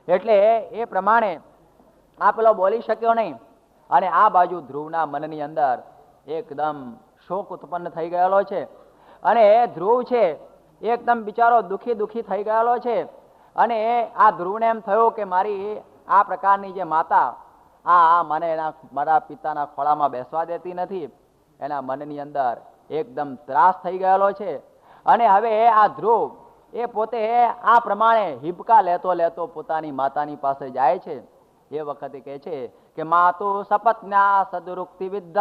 એટલે એ પ્રમાણે આ પેલો બોલી શક્યો નહીં. અને આ બાજુ ધ્રુવના મનની અંદર એકદમ શોક ઉત્પન્ન થઈ ગયેલો છે. અને એ ધ્રુવ છે એકદમ બિચારો દુઃખી થઈ ગયેલો છે. અને આ ધ્રુવને એમ થયું કે મારી આ પ્રકારની જે માતા આ મને મારા પિતાના ખોળામાં બેસવા દેતી નથી. એના મનની અંદર એકદમ ત્રાસ થઈ ગયેલો છે. અને હવે આ ધ્રુવ એ પોતે આ પ્રમાણે હિબકા લેતો લેતો પોતાની માતાની પાસે જાય છે. એ વખતે કહે છે કે માતુ સપત્ન્યા સદુરુક્તિ વિદ્ધ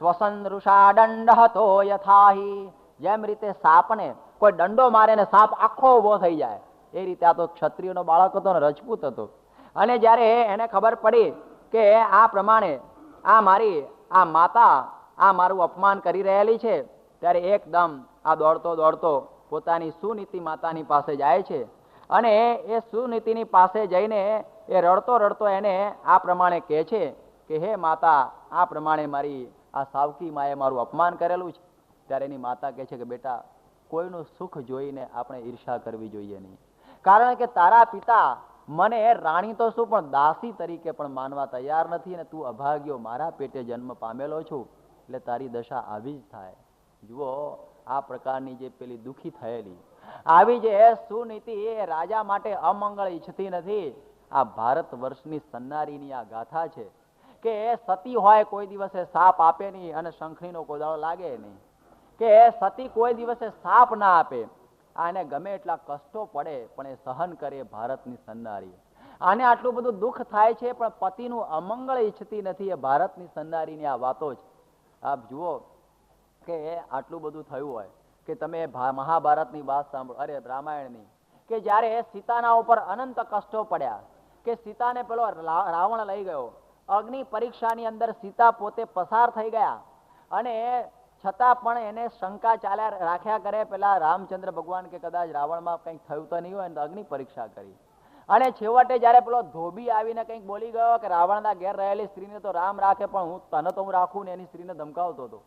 સ્વસન ઋષા દંડ હતો યથાહી. જેમ રીતે સાપને કોઈ દંડો મારે ને સાપ આખો ઉભો થઈ જાય, એ રીતે આ તો ક્ષત્રિયનો બાળક હતો ને રજપૂત હતો. અને જ્યારે એને ખબર પડી કે આ પ્રમાણે આ મારી આ માતા આ મારું અપમાન કરી રહેલી છે, ત્યારે એકદમ આ દોડતો દોડતો પોતાની સુનીતિ માતાની પાસે જાય છે. અને એ સુનીતિની પાસે જઈને એ રડતો રડતો એને આ પ્રમાણે કહે છે કે હે માતા, આ પ્રમાણે મારી આ સાવકી માએ મારું અપમાન કરેલું છે. ત્યારે એની માતા કહે છે કે બેટા, કોઈનું સુખ જોઈને આપણે ઈર્ષા કરવી જોઈએ નહીં. કારણ કે તારા પિતા મને રાણી તો શું પણ દાસી તરીકે પણ માનવા તૈયાર નથી. અને તું અભાગ્યો મારા પેટે જન્મ પામેલો છું, એટલે તારી દશા આવી જ થાય. જુઓ, આ પ્રકારની જે પેલી દુઃખી થયેલી આવી જે સુનીતિ એ રાજા માટે અમંગળ ઈચ્છતી નથી. આ ભારત વર્ષની સન્નારીની આ ગાથા છે કે સતી હોય કોઈ દિવસે સાપ આપે નહીં અને શંખણીનો કોદાળો લાગે નહીં. કે સતી કોઈ દિવસે સાપ ના આપે. આને ગમે એટલા કષ્ટો પડે પણ એ સહન કરે ભારતની સન્નારી. આને આટલું બધું દુઃખ થાય છે પણ પતિનું અમંગળ ઈચ્છતી નથી. એ ભારતની સન્નારીની આ વાતો છે. આપ જુઓ કે આટલું બધું થયું હોય કે તમે મહાભારતની વાત સાંભળો, અરે રામાયણની, કે જ્યારે સીતાના ઉપર અનંત કષ્ટો પડ્યા, કે સીતાને પેલો રાવણ લઈ ગયો, અગ્નિ પરીક્ષાની અંદર સીતા પોતે પસાર થઈ ગયા. અને છતાં પણ એને શંકા ચાલ્યા રાખ્યા કરે પેલા રામચંદ્ર ભગવાન કે કદાચ રાવણમાં કંઈક થયું તો નહીં હોય, અગ્નિ પરીક્ષા કરી. અને છેવટે જયારે પેલો ધોબી આવીને કંઈક બોલી ગયો કે રાવણના ઘેર રહેલી સ્ત્રીને તો રામ રાખે પણ તને તો હું રાખું ને, એની સ્ત્રીને ધમકાવતો હતો.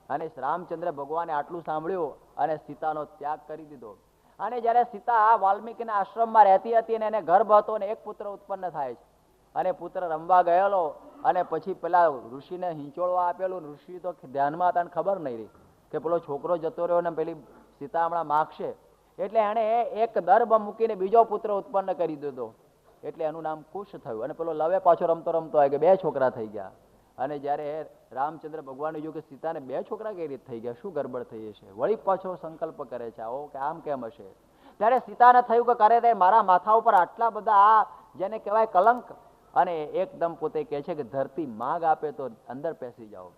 અને રામચંદ્ર ભગવાને આટલું સાંભળ્યું અને સીતાનો ત્યાગ કરી દીધો. અને જયારે સીતા વાલ્મીકીના આશ્રમમાં રહેતી હતી અને એને ગર્ભ હતો ને એક પુત્ર ઉત્પન્ન થાય છે. અને પુત્ર રમવા ગયેલો અને પછી પેલા ઋષિને હિંચોળવા આપેલું. ઋષિ તો ધ્યાનમાં હતા, ખબર નહીં રહી કે પેલો છોકરો જતો રહ્યો ને પેલી સીતા હમણાં માગશે. એટલે એને એક દર્ભ મૂકીને બીજો પુત્ર ઉત્પન્ન કરી દીધો. એટલે એનું નામ કુશ થયું. અને પેલો લવે પાછો રમતો રમતો આવે કે બે છોકરા થઈ ગયા. અને જ્યારે રામચંદ્ર ભગવાને જોયું કે સીતાને બે છોકરા કઈ રીતે થઈ ગયા, શું ગડબડ થઈ હશે, વળી પાછો સંકલ્પ કરે છે આવો કે આમ કેમ હશે. ત્યારે સીતાને થયું કે કરે રે મારા માથા ઉપર આટલા બધા આ જેને કહેવાય કલંક. અને એકદમ પોતે કહે છે કે ધરતી માગ આપે તો અંદર પેસી જાઓ.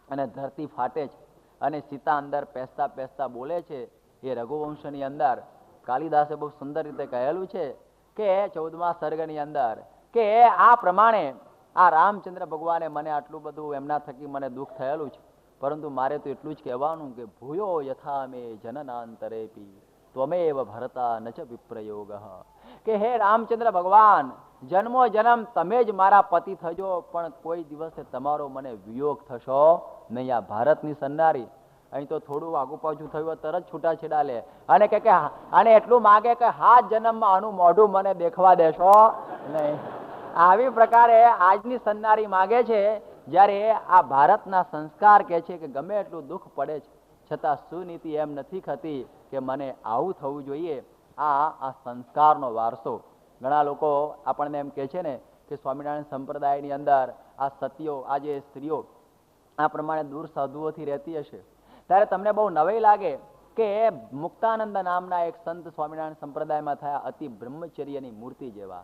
અને ધરતી ફાટે છે. અને સીતા અંદર પેસતા પેસતા બોલે છે. એ રઘુવંશની અંદર કાલિદાસે બહુ સુંદર રીતે કહેલું છે કે 14મા સર્ગની અંદર કે આ પ્રમાણે આ રામચંદ્ર ભગવાને મને આટલું બધું એમના થકી મને દુઃખ થયેલું છે, પરંતુ મારે તો એટલું જ કહેવાનું કે ભૂયો યથા મે જનનાંતરેપી ત્વમેવ ભરતા ન ચ વિપ્રયોગ. કે હે રામચંદ્ર ભગવાન, જન્મો જન્મ તમે જ મારા પતિ થજો, પણ કોઈ દિવસે તમારો મને વિયોગ થશો નહીં. આ ભારતની સન્નારી અહીં તો થોડું આગુ પાછું થયું તરત છૂટાછેડા લે અને કે અને એટલું માગે કે 7 જન્મમાં આનું મોઢું મને દેખવા દેશો નહીં. આવી પ્રકારે આજની સન્નારી માગે છે. જ્યારે આ ભારતના સંસ્કાર કહે છે કે ગમે એટલું દુઃખ પડે છે છતાં સુનીતિ એમ નથી થતી કે મને આવું થવું જોઈએ. આ સંસ્કારનો વારસો. ઘણા લોકો આપણને એમ કહે છે ને કે સ્વામિનારાયણ સંપ્રદાયની અંદર આ સતીઓ, આ જે સ્ત્રીઓ આ પ્રમાણે દૂર સાધુઓથી રહેતી હશે, ત્યારે તમને બહુ નવાઈ લાગે કે મુક્તાનંદ નામના એક સંત સ્વામિનારાયણ સંપ્રદાયમાં થયા, અતિ બ્રહ્મચર્યની મૂર્તિ જેવા.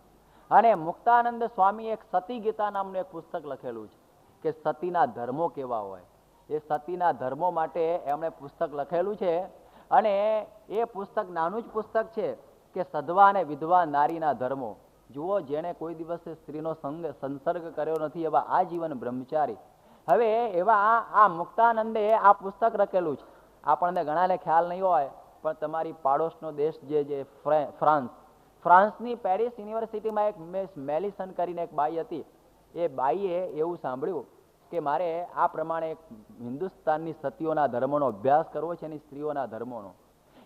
અને મુક્તાનંદ સ્વામી એક સતી ગીતા નામનું એક પુસ્તક લખેલું છે કે સતીના ધર્મો કેવા હોય. એ સતીના ધર્મો માટે એમણે પુસ્તક લખેલું છે. અને એ પુસ્તક નાનું જ પુસ્તક છે કે સધવા અને વિધવા નારીના ધર્મો. જુઓ, જેણે કોઈ દિવસે સ્ત્રીનો સંસર્ગ કર્યો નથી એવા આજીવન બ્રહ્મચારી. હવે એવા આ મુક્તાનંદે આ પુસ્તક લખેલું છે. આપણને ઘણાને ખ્યાલ નહીં હોય પણ તમારી પાડોશનો દેશ જે ફ્રાન્સની પેરિસ યુનિવર્સિટીમાં એક મિસ મેલિસન કરીને એક બાઈ હતી. એ બાઈએ એવું સાંભળ્યું કે મારે આ પ્રમાણે એક હિન્દુસ્તાનની સતીઓના ધર્મોનો અભ્યાસ કરવો છે, એની સ્ત્રીઓના ધર્મોનો.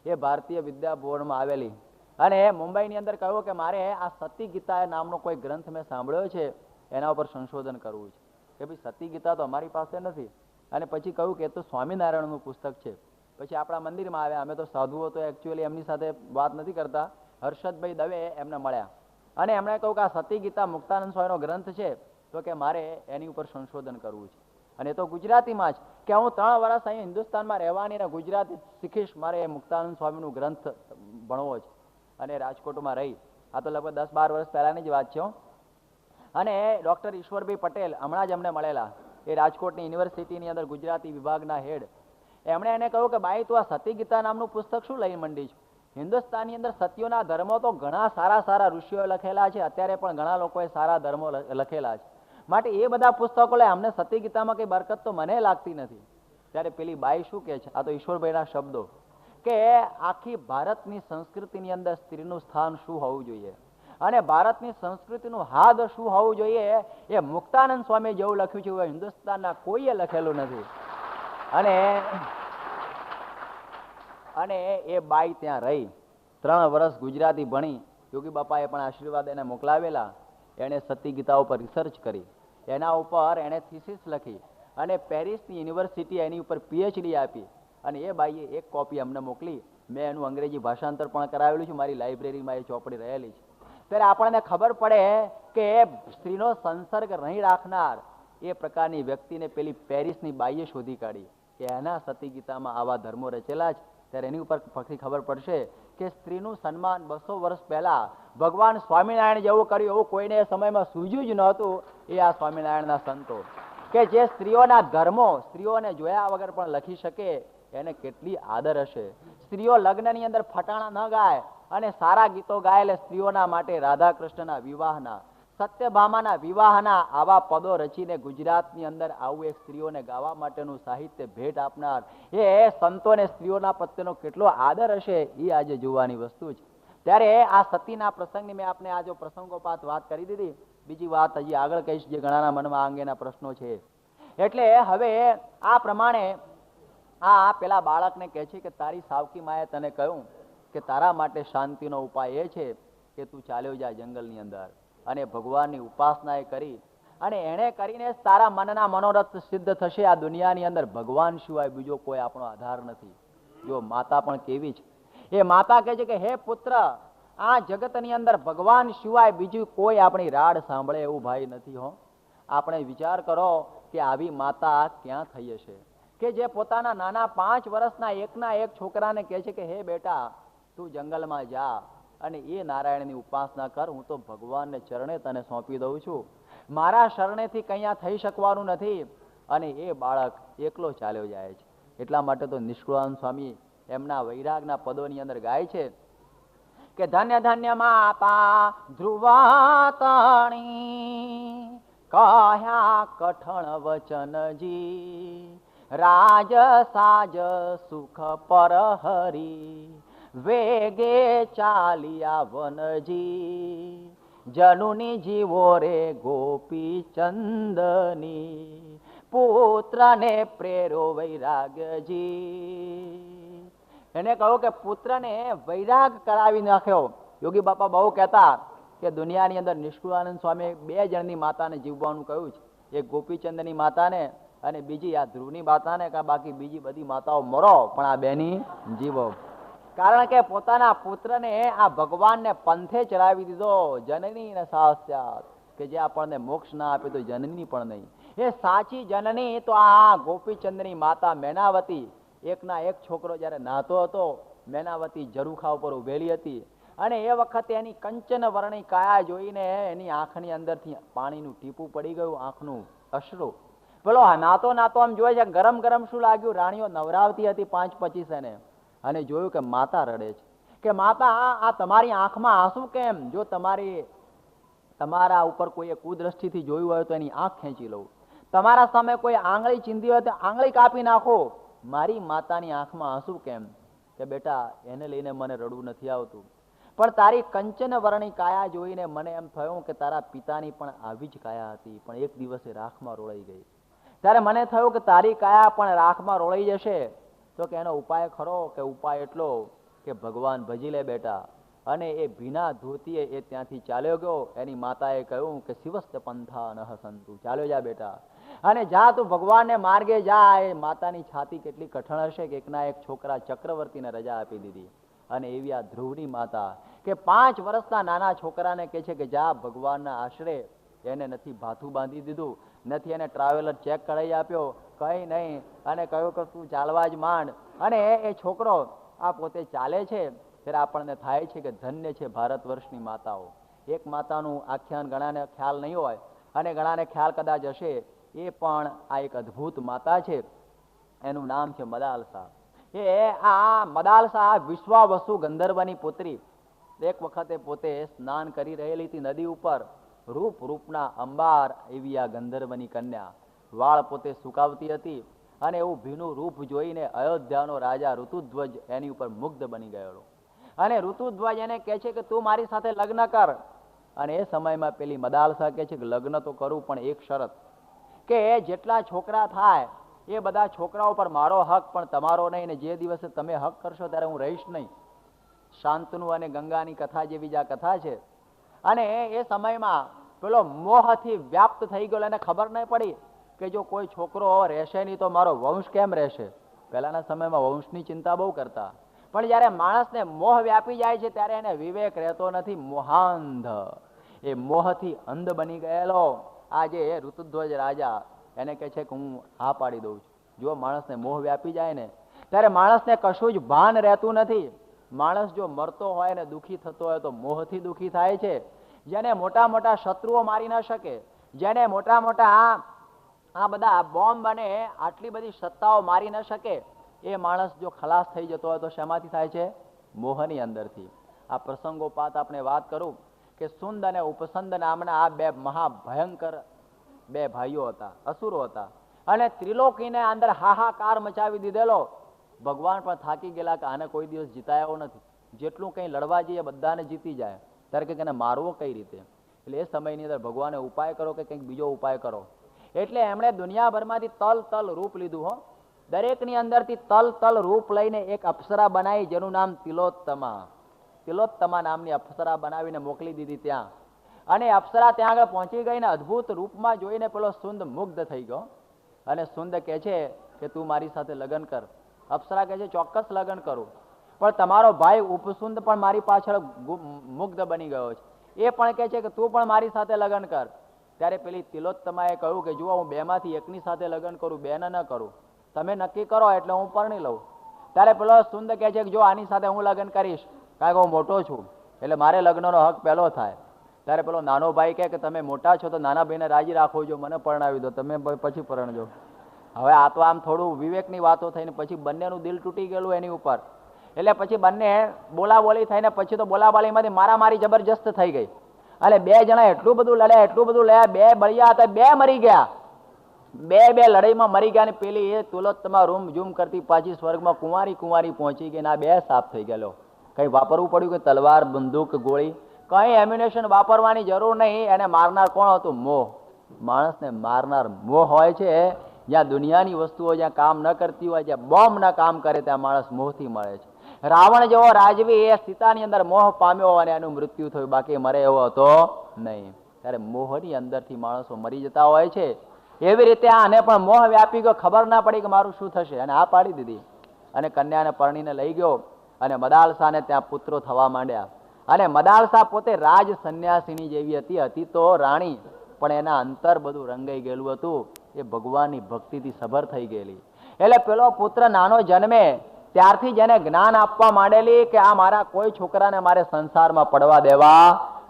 એ ભારતીય વિદ્યાભવનમાં આવેલી અને મુંબઈની અંદર કહ્યું કે મારે આ સતી ગીતા નામનો કોઈ ગ્રંથ મેં સાંભળ્યો છે, એના ઉપર સંશોધન કરવું છે. કે ભાઈ સતી ગીતા તો અમારી પાસે નથી. અને પછી કહ્યું કે તો સ્વામિનારાયણનું પુસ્તક છે. પછી આપણા મંદિરમાં આવ્યા. અમે તો સાધુઓ તો એકચ્યુઅલી એમની સાથે વાત નથી કરતા. હર્ષદભાઈ દવે એમને મળ્યા અને એમણે કહ્યું કે આ સતી ગીતા મુક્તાનંદ સ્વામીનો ગ્રંથ છે, તો કે મારે એની ઉપર સંશોધન કરવું છે. અને તો ગુજરાતીમાં જ કે હું 3 વર્ષ અહીં હિન્દુસ્તાનમાં રહેવાની અને ગુજરાતી શીખીશ, મારે એ મુક્તાનંદ સ્વામીનું ગ્રંથ ભણવો છે. અને રાજકોટમાં રહી. આ તો લગભગ 10-12 વર્ષ પહેલાની જ વાત છે. અને ડૉક્ટર ઈશ્વરભાઈ પટેલ હમણાં જ અમને મળેલા, એ રાજકોટની યુનિવર્સિટીની અંદર ગુજરાતી વિભાગના હેડ. એમણે એને કહ્યું કે ભાઈ તું આ સતી ગીતા નામનું પુસ્તક શું લઈ મંડી છે? હિન્દુસ્તાનની અંદર સત્યોના ધર્મો તો ઘણા સારા સારા ઋષિઓએ લખેલા છે, અત્યારે પણ ઘણા લોકોએ સારા ધર્મો લખેલા છે, માટે એ બધા પુસ્તકો લે, અમને સતી ગીતામાં કંઈ બરકત તો મને લાગતી નથી. ત્યારે પેલી બાઈ શું કહે છે, આ તો ઈશ્વરભાઈના શબ્દો, કે આખી ભારતની સંસ્કૃતિની અંદર સ્ત્રીનું સ્થાન શું હોવું જોઈએ અને ભારતની સંસ્કૃતિનું હાદ શું હોવું જોઈએ, એ મુક્તાનંદ સ્વામી જેવું લખ્યું છે એવું હિન્દુસ્તાનના કોઈએ લખેલું નથી. અને એ બાઈ ત્યાં રહી 3 વર્ષ ગુજરાતી ભણી. યોગી બાપાએ પણ આશીર્વાદ એને મોકલાવેલા. એણે સતી ગીતા ઉપર રિસર્ચ કરી, એના ઉપર એણે થીસીસ લખી અને પેરિસની યુનિવર્સિટી એની ઉપર PhD આપી. અને એ બાઈએ એક કોપી અમને મોકલી. મેં એનું અંગ્રેજી ભાષાંતર પણ કરાવેલું છે, મારી લાઇબ્રેરીમાં એ ચોપડી રહેલી છે. ત્યારે આપણને ખબર પડે કે સ્ત્રીનો સંસર્ગ નહીં રાખનાર એ પ્રકારની વ્યક્તિને પેલી પેરિસની બાઈએ શોધી કાઢી કે એના સતી ગીતામાં આવા ધર્મો રચેલા છે. ત્યારે એની ઉપર ફરી ખબર પડશે કે સ્ત્રીનું સન્માન 200 વર્ષ પહેલા ભગવાન સ્વામિનારાયણ જેવું કર્યું એવું કોઈને એ સમયમાં સૂઝ્યું જ નહોતું. એ આ સ્વામિનારાયણના સંતો કે જે સ્ત્રીઓના ધર્મો સ્ત્રીઓને જોયા વગર પણ લખી શકે, એને કેટલી આદર હશે. સ્ત્રીઓ લગ્નની અંદર ફટાણા ન ગાય અને સારા ગીતો ગાય. એટલે સ્ત્રીઓના માટે રાધા કૃષ્ણના વિવાહના, સત્યભામાના વિવાહના આવા પદો રચીને ગુજરાતની અંદર આવું એક સ્ત્રીઓને ગાવા માટેનું સાહિત્ય ભેટ આપનાર એ સંતોને સ્ત્રીઓના પ્રત્યેનો કેટલો આદર હશે, એ આજે જોવાની વસ્તુ છે. ત્યારે આ સતીના પ્રસંગની મેં આપને આ જો પ્રસંગોપાત વાત કરી દીધી. બીજી વાત હજી આગળ કહીશ, જે ઘણાના મનમાં આ અંગેના પ્રશ્નો છે. એટલે હવે આ પ્રમાણે આ પેલા બાળકને કહે છે કે તારી સાવકી માએ તને કહ્યું કે તારા માટે શાંતિનો ઉપાય એ છે કે તું ચાલ્યો જા જંગલની અંદર અને ભગવાનની ઉપાસના એ કરી અને એણે કરીને તારા મનના મનોરથ સિદ્ધ થશે. આ દુનિયાની અંદર ભગવાન સિવાય બીજો કોઈ આપણો આધાર નથી. જો માતા પણ કેવી છે, એ માતા કહે છે કે હે પુત્ર, આ જગતની અંદર ભગવાન સિવાય બીજું કોઈ આપણી રાડ સાંભળે એવું ભાઈ નથી. હો, આપણે વિચાર કરો કે આવી માતા ક્યાં થઈ હશે કે જે પોતાના નાના 5 વર્ષના એકના એક છોકરાને કહે છે કે હે બેટા તું જંગલમાં જા અને એ નારાયણની ઉપાસના કર, હું તો ભગવાનને ચરણે તને સોંપી દઉં છું, મારા શરણેથી કંઈ થઈ શકવાનું નથી. અને એ બાળક એકલો ચાલ્યો જાય છે. એટલા માટે તો નિષ્કુળાનંદ સ્વામી એમના વૈરાગના પદોની અંદર ગાય છે કે ધન્ય ધન્ય માતા ધ્રુવાતણી કહ્યા કઠણ વચનજી, રાજ સાજ સુખ પર હરી વેગે ચાલિયા વનજી, જનુની જીવો રે ગોપી ચંદની પુત્રને પ્રેરો વૈરાગજી. એને કહ્યું કે પુત્રને વૈરાગ કરાવી નાખ્યો. યોગી બાપા બહુ કહેતા કે દુનિયાની અંદર નિષ્કુળાનંદ સ્વામી 2 જણની માતાને જીવવાનું કહ્યું છે. એક ગોપીચંદની માતાને અને બીજી આ ધ્રુવની માતાને, કે બાકી બીજી બધી માતાઓ મરો પણ આ બેની જીવો. કારણ કે પોતાના પુત્રને આ ભગવાનને પંથે ચડાવી દીધો. જનની ને સાસ્યાત, કે જે આપણને મોક્ષ ના આપે તો જનની પણ નહીં. એ સાચી જનની તો આ ગોપીચંદની માતા મેનાવતી. એકના એક છોકરો જ્યારે નાતો હતો, મેનાવતી ઝરૂખા ઉપર ઉભેલી હતી અને એ વખતે એની કંચન વર્ણી કાયા જોઈને એની આંખની અંદરથી પાણીનું ટીપું પડી ગયું, આંખનું અશ્રુ. પેલો નાતો નાતો આમ જોયે છે, ગરમ ગરમ શું લાગ્યું, રાણીઓ નવરાવતી હતી 5-25 એને, અને જોયું કે માતા રડે છે. કે માતા આ તમારી આંખમાં આંસુ કેમ? જો તમારા ઉપર કોઈ કુદ્રષ્ટિથી જોયું હોય તો એની આંખ ખેંચી લઉં, તમારા સામે કોઈ આંગળી ચીંધી હોય તો આંગળી કાપી નાખો, મારી માતાની આંખમાં આંસુ કેમ? કે બેટા એને લઈને મને રડવું નથી આવતું, પણ તારી કંચન વર્ણી કાયા જોઈને મને એમ થયું કે તારા પિતાની પણ આવી જ કાયા હતી, પણ એક દિવસે રાખમાં રોળાઈ ગઈ. ત્યારે મને થયું કે તારી કાયા પણ રાખમાં રોળાઈ જશે તો કે એનો ઉપાય ખરો? કે ઉપાય એટલો કે ભગવાન ભજી લે બેટા, અને એ ભીના ધોતીએ એ ત્યાંથી ચાલ્યો ગયો. એની માતાએ કહ્યું કે શિવસ્ત પંથા નહ સંતુ, ચાલ્યો જા બેટા, અને જા તું ભગવાનને માર્ગે જા. એ માતાની છાતી કેટલી કઠણ હશે કે એકના એક છોકરા ચક્રવર્તીને રજા આપી દીધી. અને એવી આ ધ્રુવની માતા કે 5 વર્ષના નાના છોકરાને કહે છે કે જા ભગવાનના આશરે. એને નથી ભાથું બાંધી દીધું, નથી એને ટ્રાવેલર ચેક કરાવી આપ્યો, કંઈ નહીં, અને કહ્યું કે તું ચાલવા જ માંડ. અને એ છોકરો આ પોતે ચાલે છે ત્યારે આપણને થાય છે કે ધન્ય છે ભારત વર્ષની માતાઓ. એક માતાનું આખ્યાન ઘણાને ખ્યાલ નહીં હોય અને ઘણાને ખ્યાલ કદાચ હશે. એ પણ આ એક અદ્ભુત માતા છે, એનું નામ છે મદાલસા. એ આ મદાલસા વિશ્વાવસુ ગંધર્વની પુત્રી. એક વખતે પોતે સ્નાન કરી રહેલી હતી નદી ઉપર. રૂપના અંબાર એવી આ ગંધર્વની કન્યા વાળ પોતે સુકાવતી હતી. અને એવું ભીનું રૂપ જોઈને અયોધ્યાનો રાજા ઋતુધ્વજ એની ઉપર મુગ્ધ બની ગયેલો. અને ઋતુધ્વજ એને કહે છે કે તું મારી સાથે લગ્ન કર. અને એ સમયમાં પેલી મદાલસા કહે છે કે લગ્ન તો કરું, પણ એક શરત, કે જેટલા છોકરા થાય એ બધા છોકરાઓ પર મારો હક, પણ તમારો નહીં. ને જે દિવસે તમે હક કરશો ત્યારે હું રહીશ નહીં. શાંતનુ અને ગંગાની કથા જેવી જ આ કથા છે. અને એ સમયમાં પેલો મોહથી વ્યાપ્ત થઈ ગયો. એને ખબર નહીં પડી કે જો કોઈ છોકરો રહેશે નહીં તો મારો વંશ કેમ રહેશે. પહેલાના સમયમાં વંશની ચિંતા બહુ કરતા, પણ જ્યારે માણસને મોહ વ્યાપી જાય છે ત્યારે એને વિવેક રહેતો નથી. મોહાંધ, એ મોહથી અંધ બની ગયેલો આજે ઋતુધ્વજ રાજા એને કહે છે કે હું હા પાડી દઉં છું. જો માણસને મોહ વ્યાપી જાય ને ત્યારે માણસને કશું જ ભાન રહેતું નથી. માણસ જો મરતો હોય ને દુઃખી થતો હોય તો મોહથી દુઃખી થાય છે. જેને મોટા મોટા શત્રુઓ મારી ન શકે, જેને મોટા મોટા આ બધા બોમ્બ અને આટલી બધી સત્તાઓ મારી ન શકે, એ માણસ જો ખલાસ થઈ જતો હોય તો શેમાંથી થાય છે? મોહની અંદરથી. આ પ્રસંગોપાત આપણે વાત કરું કે સુંદ અને ઉપસંદ નામના આ 2 મહાભયંકર 2 ભાઈઓ હતા, અસુરો હતા. અને ત્રિલોકીને અંદર હાહાકાર મચાવી દીધેલો. ભગવાન પણ થાકી ગયેલા કે આને કોઈ દિવસ જીતાયો નથી. જેટલું કંઈ લડવા જઈએ બધાને જીતી જાય, ત્યારે કે એને મારવો કઈ રીતે? એટલે એ સમયની અંદર ભગવાને ઉપાય કરો કે કંઈક બીજો ઉપાય કરો. એટલે એમણે દુનિયાભરમાંથી તલ રૂપ લીધું. હો, દરેકની અંદરથી તલ રૂપ લઈને એક અપ્સરા બનાવી, જેનું નામ તિલોત્તમા. તિલોત્તમા નામની અપ્સરા બનાવીને મોકલી દીધી ત્યાં. અને અપ્સરા ત્યાં આગળ પહોંચી ગઈ ને અદ્ભુત રૂપમાં જોઈને પેલો સુંદ મુગ્ધ થઈ ગયો. અને સુંદ કહે છે કે તું મારી સાથે લગ્ન કર. અપ્સરા કહે છે ચોક્કસ લગ્ન કરું, પણ તમારો ભાઈ ઉપસુંદ પણ મારી પાછળ મુગ્ધ બની ગયો છે. એ પણ કહે છે કે તું પણ મારી સાથે લગ્ન કર. ત્યારે પેલી તિલોત્તમાએ કહ્યું કે જુઓ, હું 2 માંથી એકની સાથે લગ્ન કરું, 2 ન કરું. તમે નક્કી કરો એટલે હું પરણી લઉં. ત્યારે પેલો સુંદ કહે છે કે જો આની સાથે હું લગ્ન કરીશ, કારણ કે હું મોટો છું, એટલે મારે લગ્નનો હક પહેલો થાય. ત્યારે પેલો નાનો ભાઈ કહે કે તમે મોટા છો તો નાના ભાઈને રાજી રાખો, જો મને પરણાવી દો, તમે પછી પરણજો. હવે આ તો આમ થોડું વિવેકની વાતો થઈને પછી બંનેનું દિલ તૂટી ગયેલું એની ઉપર. એટલે પછી બંને બોલાબોલી થઈને પછી તો બોલાબાલીમાંથી મારામારી જબરજસ્ત થઈ ગઈ. અને 2 જણા એટલું બધું લડ્યા, 2 બળિયા હતા, 2 મરી ગયા. 2 લડાઈમાં મરી ગયા. ને પેલી એ તિલોત્તમા રૂમ ઝૂમ કરતી પાછી સ્વર્ગમાં કુંવારી પહોંચી ગઈ. ના 2 સાફ થઈ ગયેલો. કઈ વાપરવું પડ્યું કે તલવાર, બંદૂક, ગોળી? કઈ એમ્યુનેશન વાપરવાની જરૂર નહીં. એને મારનાર કોણ હતું? મોહ. માણસને મારનાર મોહ હોય છે. જ્યાં દુનિયાની વસ્તુઓ જ્યાં કામ ન કરતી હોય, જ્યાં બોમ્બ ના કામ કરે, ત્યાં માણસ મોહથી મળે છે. રાવણ જેવો રાજવી એ સીતાની અંદર મોહ પામ્યો અને એનું મૃત્યુ થયું, બાકી મરે એવો હતો નહીં. ત્યારે મોહની અંદરથી માણસો મરી જતા હોય છે. એવી રીતે આને પણ મોહ વ્યાપી ગયો, ખબર ના પડી કે મારું શું થશે, અને આ પાડી દીધી. અને કન્યાને પરણીને લઈ ગયો. અને મદાલસાને ત્યાં પુત્રો થવા માંડ્યા. અને મદાલસા પોતે રાજ સંન્યાસીની જેવી હતી તો રાણી, પણ એના અંતર બધું રંગાઈ ગયેલું હતું. એ ભગવાનની ભક્તિથી સભર થઈ ગયેલી. એટલે પેલો પુત્ર નાનો જન્મે ત્યારથી જ એને જ્ઞાન આપવા માંડેલી કે આ મારા કોઈ છોકરાને મારે સંસારમાં પડવા દેવા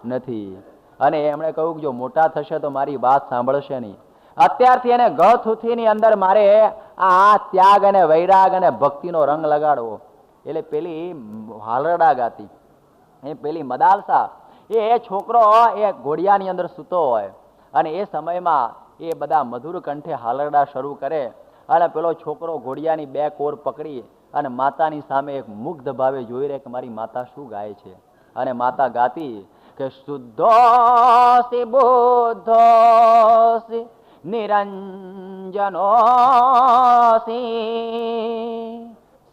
નથી. અને એમણે કહ્યું કે જો મોટા થશે તો મારી વાત સાંભળશે નહીં. અત્યારથી એને ગથુથીની અંદર મારે આ ત્યાગ અને વૈરાગ અને ભક્તિનો રંગ લગાડવો. એટલે પેલી હાલરડા ગાતી એ પેલી મદાલસા, એ છોકરો એ ઘોડિયાની અંદર સૂતો હોય અને એ સમયમાં એ બધા મધુર કંઠે હાલરડા શરૂ કરે. અને પેલો છોકરો ઘોડિયાની 2 કોર પકડી અને માતાની સામે એક મુગ્ધ ભાવે જોઈ રહે કે મારી માતા શું ગાય છે. અને માતા ગાતી કે શુદ્ધોસી બુદ્ધોસી નિરંજનોસી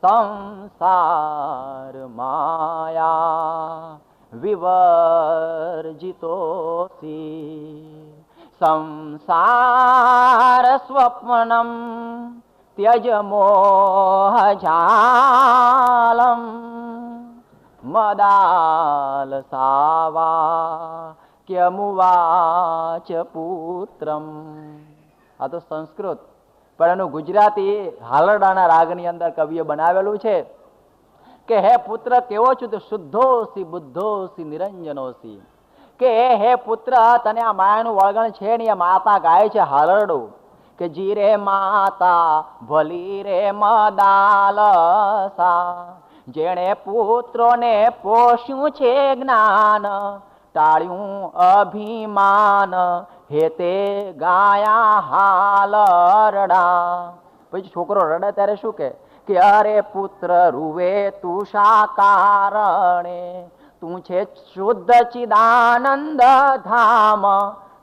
સંસાર માયા વિવર્જિતોસી સંસાર સ્વપ્નમ ત્યજ મોહજાલમ મદાલસાવાક્યમુવાચ પુત્રમ. આ તો સંસ્કૃત, પણ એનું ગુજરાતી હાલરડાના રાગની અંદર કવિએ બનાવેલું છે કે હે પુત્ર કેવો છું તો શુદ્ધોસી બુદ્ધોસી નિરંજનોસી. કે હે પુત્ર તને આ માયાનું વળગણ છે ને એ માતા ગાય છે હાલરડું કે જી રે માતા ભલી રે મદાલસા, જેણે પુત્રોને પોષ્યું છે જ્ઞાન ટાળ્યું અભિમાન હેતે ગાયા હાલરડા. પછી છોકરો રડે ત્યારે શું કે અરે પુત્ર રૂવે તું શા કારણે, તું છે શુદ્ધ ચિદાનંદ ધામ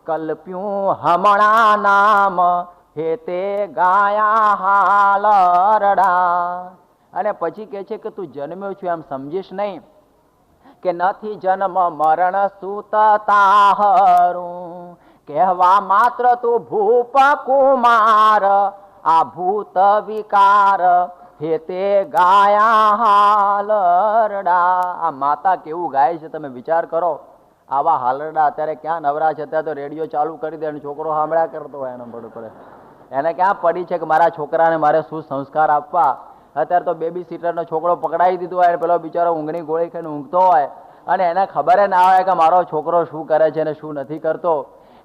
કલ્પ્યું હમણાં નામ હેતે ગાયા હાલરડા. અને પછી કે છે કે તું જન્મ્યો છું એમ સમજીશ નહીં કે નથી જન્મ મરણ સૂત તાહરું, કહેવા માત્ર તું ભૂપ કુમાર આ ભૂત વિકાર હેતે ગાયા હાલરડા. આ માતા કેવું ગાય છે તમે વિચાર કરો. આવા હાલરડા અત્યારે ક્યાં નવરા છે? અત્યારે તો રેડિયો ચાલુ કરી દે અને છોકરો સાંભળ્યા કરતો હોય એને પડે એને ક્યાં પડી છે કે મારા છોકરાને મારે શું સંસ્કાર આપવા. અત્યારે તો બેબી સીટરનો છોકરો પકડાઈ દીધો હોય, પેલો બિચારો ઊંઘની ગોળી ખાઈને ઊંઘતો હોય અને એને ખબર ના હોય કે મારો છોકરો શું કરે છે અને શું નથી કરતો.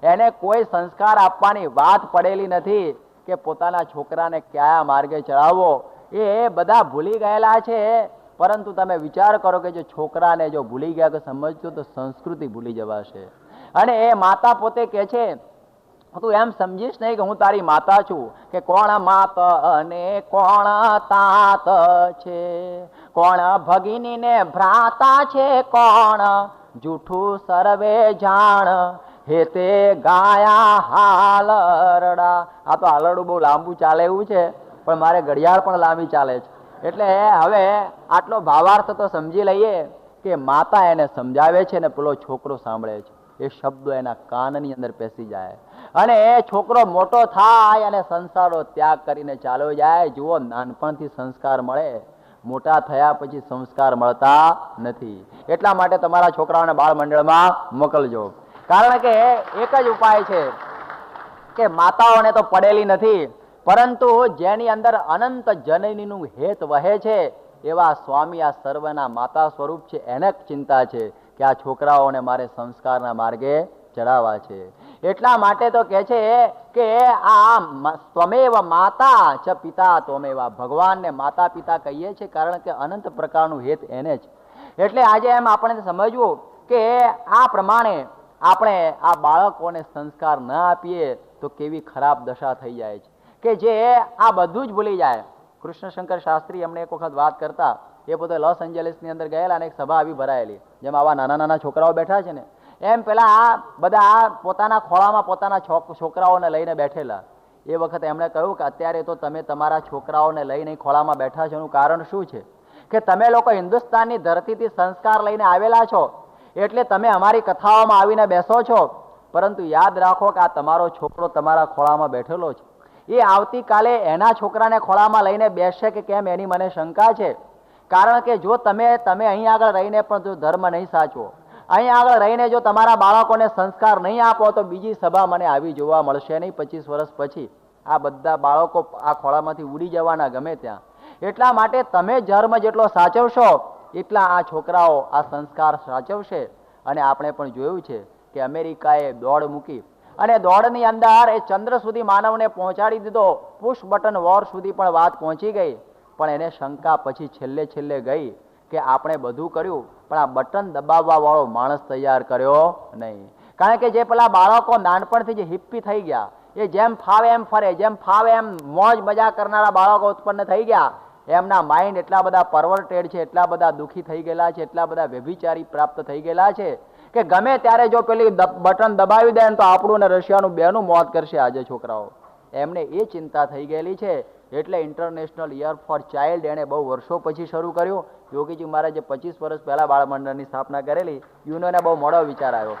એને કોઈ સંસ્કાર આપવાની વાત પડેલી નથી કે પોતાના છોકરાને કયા માર્ગે ચડાવવો. એ બધા ભૂલી ગયેલા છે. પરંતુ તમે વિચાર કરો કે જો છોકરાને જો ભૂલી ગયા કે સમજજો તો સંસ્કૃતિ ભૂલી જવાશે. અને એ માતા પોતે કહે છે તું એમ સમજીશ નહીં કે હું તારી માતા છું, કે કોણ માત અને કોણ તાત છે, કોણ ભગિની ને ભ્રાતા છે, કોણ જૂઠું સર્વે જાણ હેતે ગાયા હાલરડા. આ તો હાલરડું બહુ લાંબુ ચાલે એવું છે, પણ મારે ઘડિયાળ પણ લાંબી ચાલે છે. એટલે હવે આટલો ભાવાર્થ તો સમજી લઈએ કે માતા એને સમજાવે છે ને પેલો છોકરો સાંભળે છે. એ શબ્દો એના કાનની અંદર પેસી જાય અને એ છોકરો મોટો થાય અને સંસારો ત્યાગ કરીને ચાલ્યો જાય. જુઓ, નાનપણથી સંસ્કાર મળે, મોટા થયા પછી સંસ્કાર મળતા નથી. એટલા માટે તમારા છોકરાઓને બાળ મંડળમાં મોકલજો. કારણ કે એક જ ઉપાય છે કે માતાઓને તો પડેલી નથી, પરંતુ જેની અંદર અનંત જનનીનું હેત વહે છે એવા સ્વામી આ સર્વના માતા સ્વરૂપ છે. એને ચિંતા છે કે આ છોકરાઓને મારે સંસ્કારના માર્ગે ચડાવવા છે. એટલા માટે તો કહે છે કે આ ત્વમેવ માતા ચ પિતા ત્વમેવ. ભગવાનને માતા પિતા કહીએ છીએ કારણ કે અનંત પ્રકારનું હેત એને જ. એટલે આજે એમ આપણે સમજવું કે આ પ્રમાણે આપણે આ બાળકોને સંસ્કાર ન આપીએ તો કેવી ખરાબ દશા થઈ જાય છે કે જે આ બધું જ ભૂલી જાય. કૃષ્ણશંકર શાસ્ત્રી અમને એક વખત વાત કરતા, એ પોતે લોસ એન્જલિસની અંદર ગયેલા અને એક સભા આવી ભરાયેલી, જેમ આવા નાના નાના છોકરાઓ બેઠા છે ને એમ પેલા આ બધા પોતાના ખોળામાં પોતાના છોકરાઓને લઈને બેઠેલા. એ વખતે એમણે કહ્યું કે અત્યારે તો તમે તમારા છોકરાઓને લઈને ખોળામાં બેઠા છો, એનું કારણ શું છે કે તમે લોકો હિન્દુસ્તાનની ધરતીથી સંસ્કાર લઈને આવેલા છો એટલે તમે અમારી કથાઓમાં આવીને બેસો છો. પરંતુ યાદ રાખો કે આ તમારો છોકરો તમારા ખોળામાં બેઠેલો છે. એ આવતીકાલે એના છોકરાને ખોળામાં લઈને બેસશે કે કેમ એની મને શંકા છે. કારણ કે જો તમે અહીં આગળ રહીને પણ જો ધર્મ નહીં સાચવો, અહીં આગળ રહીને જો તમારા બાળકોને સંસ્કાર નહીં આપો તો બીજી સભા મને આવી જોવા મળશે નહીં 25 વર્ષ પછી. આ બધા બાળકો આ ખોળામાંથી ઉડી જવાના ગમે ત્યાં. એટલા માટે તમે ધર્મ જેટલો સાચવશો એટલા આ છોકરાઓ આ સંસ્કાર સાચવશે. અને આપણે પણ જોયું છે કે અમેરિકાએ દોડ મૂકી અને દોડની અંદર એ ચંદ્ર સુધી માનવને પહોંચાડી દીધો. પુશ બટન વોર સુધી પણ વાત પહોંચી ગઈ. પણ એને શંકા પછી છેલ્લે ગઈ કે આપણે બધું કર્યું પણ આ બટન દબાવવા વાળો માણસ તૈયાર કર્યો નહીં. કારણ કે જે પેલા બાળકો નાનપણથી જે હિપ્પી થઈ ગયા, એ જેમ ફાવે એમ ફરે, જેમ ફાવે એમ મોજ મજા કરનારા બાળકો ઉત્પન્ન થઈ ગયા. એમના માઇન્ડ એટલા બધા પરવર્ટેડ છે, એટલા બધા દુઃખી થઈ ગયેલા છે, એટલા બધા વ્યભિચારી પ્રાપ્ત થઈ ગયેલા છે કે ગમે ત્યારે જો પેલી બટન દબાવી દે તો આપણું ને રશિયાનું બેનું મોત કરશે આજે છોકરાઓ. એમને એ ચિંતા થઈ ગયેલી છે. એટલે ઇન્ટરનેશનલ યર ફોર ચાઇલ્ડ એણે બહુ વર્ષો પછી શરૂ કર્યું યોગીજી મહારાજે 25 વર્ષ પહેલા બાળ મંડળની સ્થાપના કરેલી. યુનોને બહુ મોડો વિચાર આવ્યો.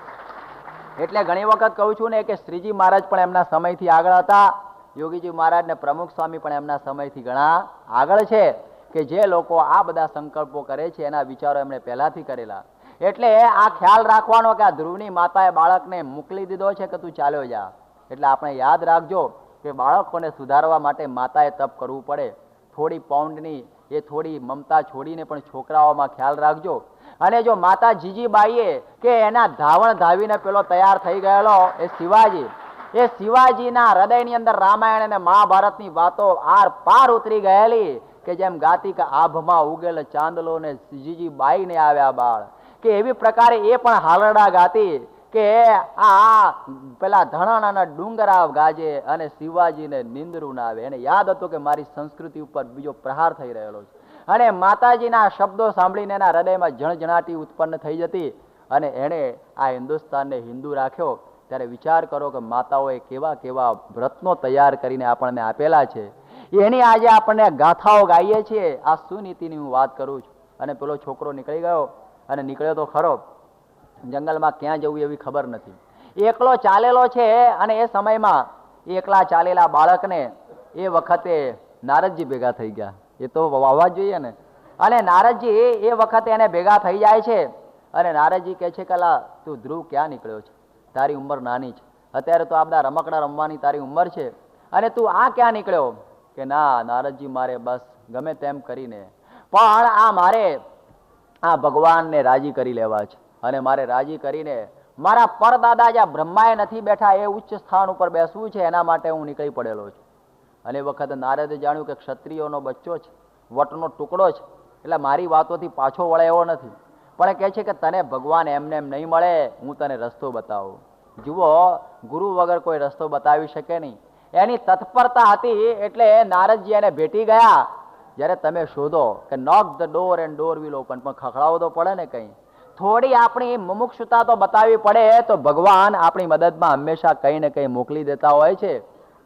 એટલે ઘણી વખત કહું છું ને કે શ્રીજી મહારાજ પણ એમના સમયથી આગળ હતા. યોગીજી મહારાજ ને પ્રમુખ સ્વામી પણ એમના સમયથી ઘણા આગળ છે, કે જે લોકો આ બધા સંકલ્પો કરે છે એના વિચારો એમણે પહેલાથી કરેલા. એટલે આ ખ્યાલ રાખવાનો કે આ ધ્રુવની માતાએ બાળકને મોકલી દીધો છે કે તું ચાલ્યો જા. એટલે આપણે યાદ રાખજો કે બાળકોને સુધારવા માટે માતાએ તપ કરવું પડે. થોડી પાઉન્ડની એ થોડી મમતા છોડીને પણ છોકરાઓમાં ખ્યાલ રાખજો. અને જો માતા જીજીબાઈએ કે એના ધાવણ ધાવીને પેલો તૈયાર થઈ ગયેલો એ શિવાજીના હૃદયની અંદર રામાયણ અને મહાભારતની વાતો આર પાર ઉતરી ગયેલી, કે જેમ ગાતી કે આભમાં ઉગેલ ચાંદલો ને જીજીબાઈને આવ્યા બાળ, કે એવી પ્રકારે એ પણ હાલરડા ગાતી કે આ પેલા ધણાના ડુંગરા ગાજે અને શિવાજીને નિંદરું ના આવે. એને યાદ હતું કે મારી સંસ્કૃતિ ઉપર બીજો પ્રહાર થઈ રહેલો છે. અને માતાજીના શબ્દો સાંભળીને એના હૃદયમાં જણજણાટી ઉત્પન્ન થઈ જતી. અને એણે આ હિન્દુસ્તાનને હિન્દુ રાખ્યો. ત્યારે વિચાર કરો કે માતાઓએ કેવા કેવા વ્રતનો તૈયાર કરીને આપણને આપેલા છે. એની આજે આપણને ગાથાઓ ગાઈએ છીએ. આ સુનીતિની હું વાત કરું છું. અને પેલો છોકરો નીકળી ગયો, અને નીકળ્યો તો ખરો, જંગલમાં ક્યાં જવું એવી ખબર નથી. એકલો ચાલેલો છે. અને એ સમયમાં એકલા ચાલેલા બાળકને એ વખતે નારદજી ભેગા થઈ ગયા. એ તો વાવવા જોઈએ ને. અને નારદજી એ વખતે એને ભેગા થઈ જાય છે. અને નારદજી કહે છે કે લા તું ધ્રુવ ક્યાં નીકળ્યો છે? તારી ઉંમર નાની છે, અત્યારે તો આ બધા રમકડા રમવાની તારી ઉંમર છે, અને તું આ ક્યાં નીકળ્યો? કે ના નારદજી, મારે બસ ગમે તેમ કરીને પણ મારે આ ભગવાનને રાજી કરી લેવા છે. અને મારે રાજી કરીને મારા પરદાદા જ્યાં બ્રહ્માએ નથી બેઠા એ ઉચ્ચ સ્થાન ઉપર બેસવું છે, એના માટે હું નીકળી પડેલો છું. અને એ વખતે નારદે જાણ્યું કે ક્ષત્રિયોનો બચ્ચો છે, વટનો ટુકડો છે, એટલે મારી વાતોથી પાછો વળે એવો નથી. પણ કહે છે કે તને ભગવાન એમને એમ નહીં મળે, હું તને રસ્તો બતાવું. જુઓ, ગુરુ વગર કોઈ રસ્તો બતાવી શકે નહીં. એની તત્પરતા હતી. એટલે નારદજી એને ભેટી ગયા. જ્યારે તમે શોધો કે knock the door and door will open, પણ ખખડાવવો તો પડે ને કંઈ. થોડી આપણી મુમુક્ષુતા તો બતાવવી પડે, તો ભગવાન આપણી મદદમાં હંમેશા કંઈ ને કંઈ મોકલી દેતા હોય છે.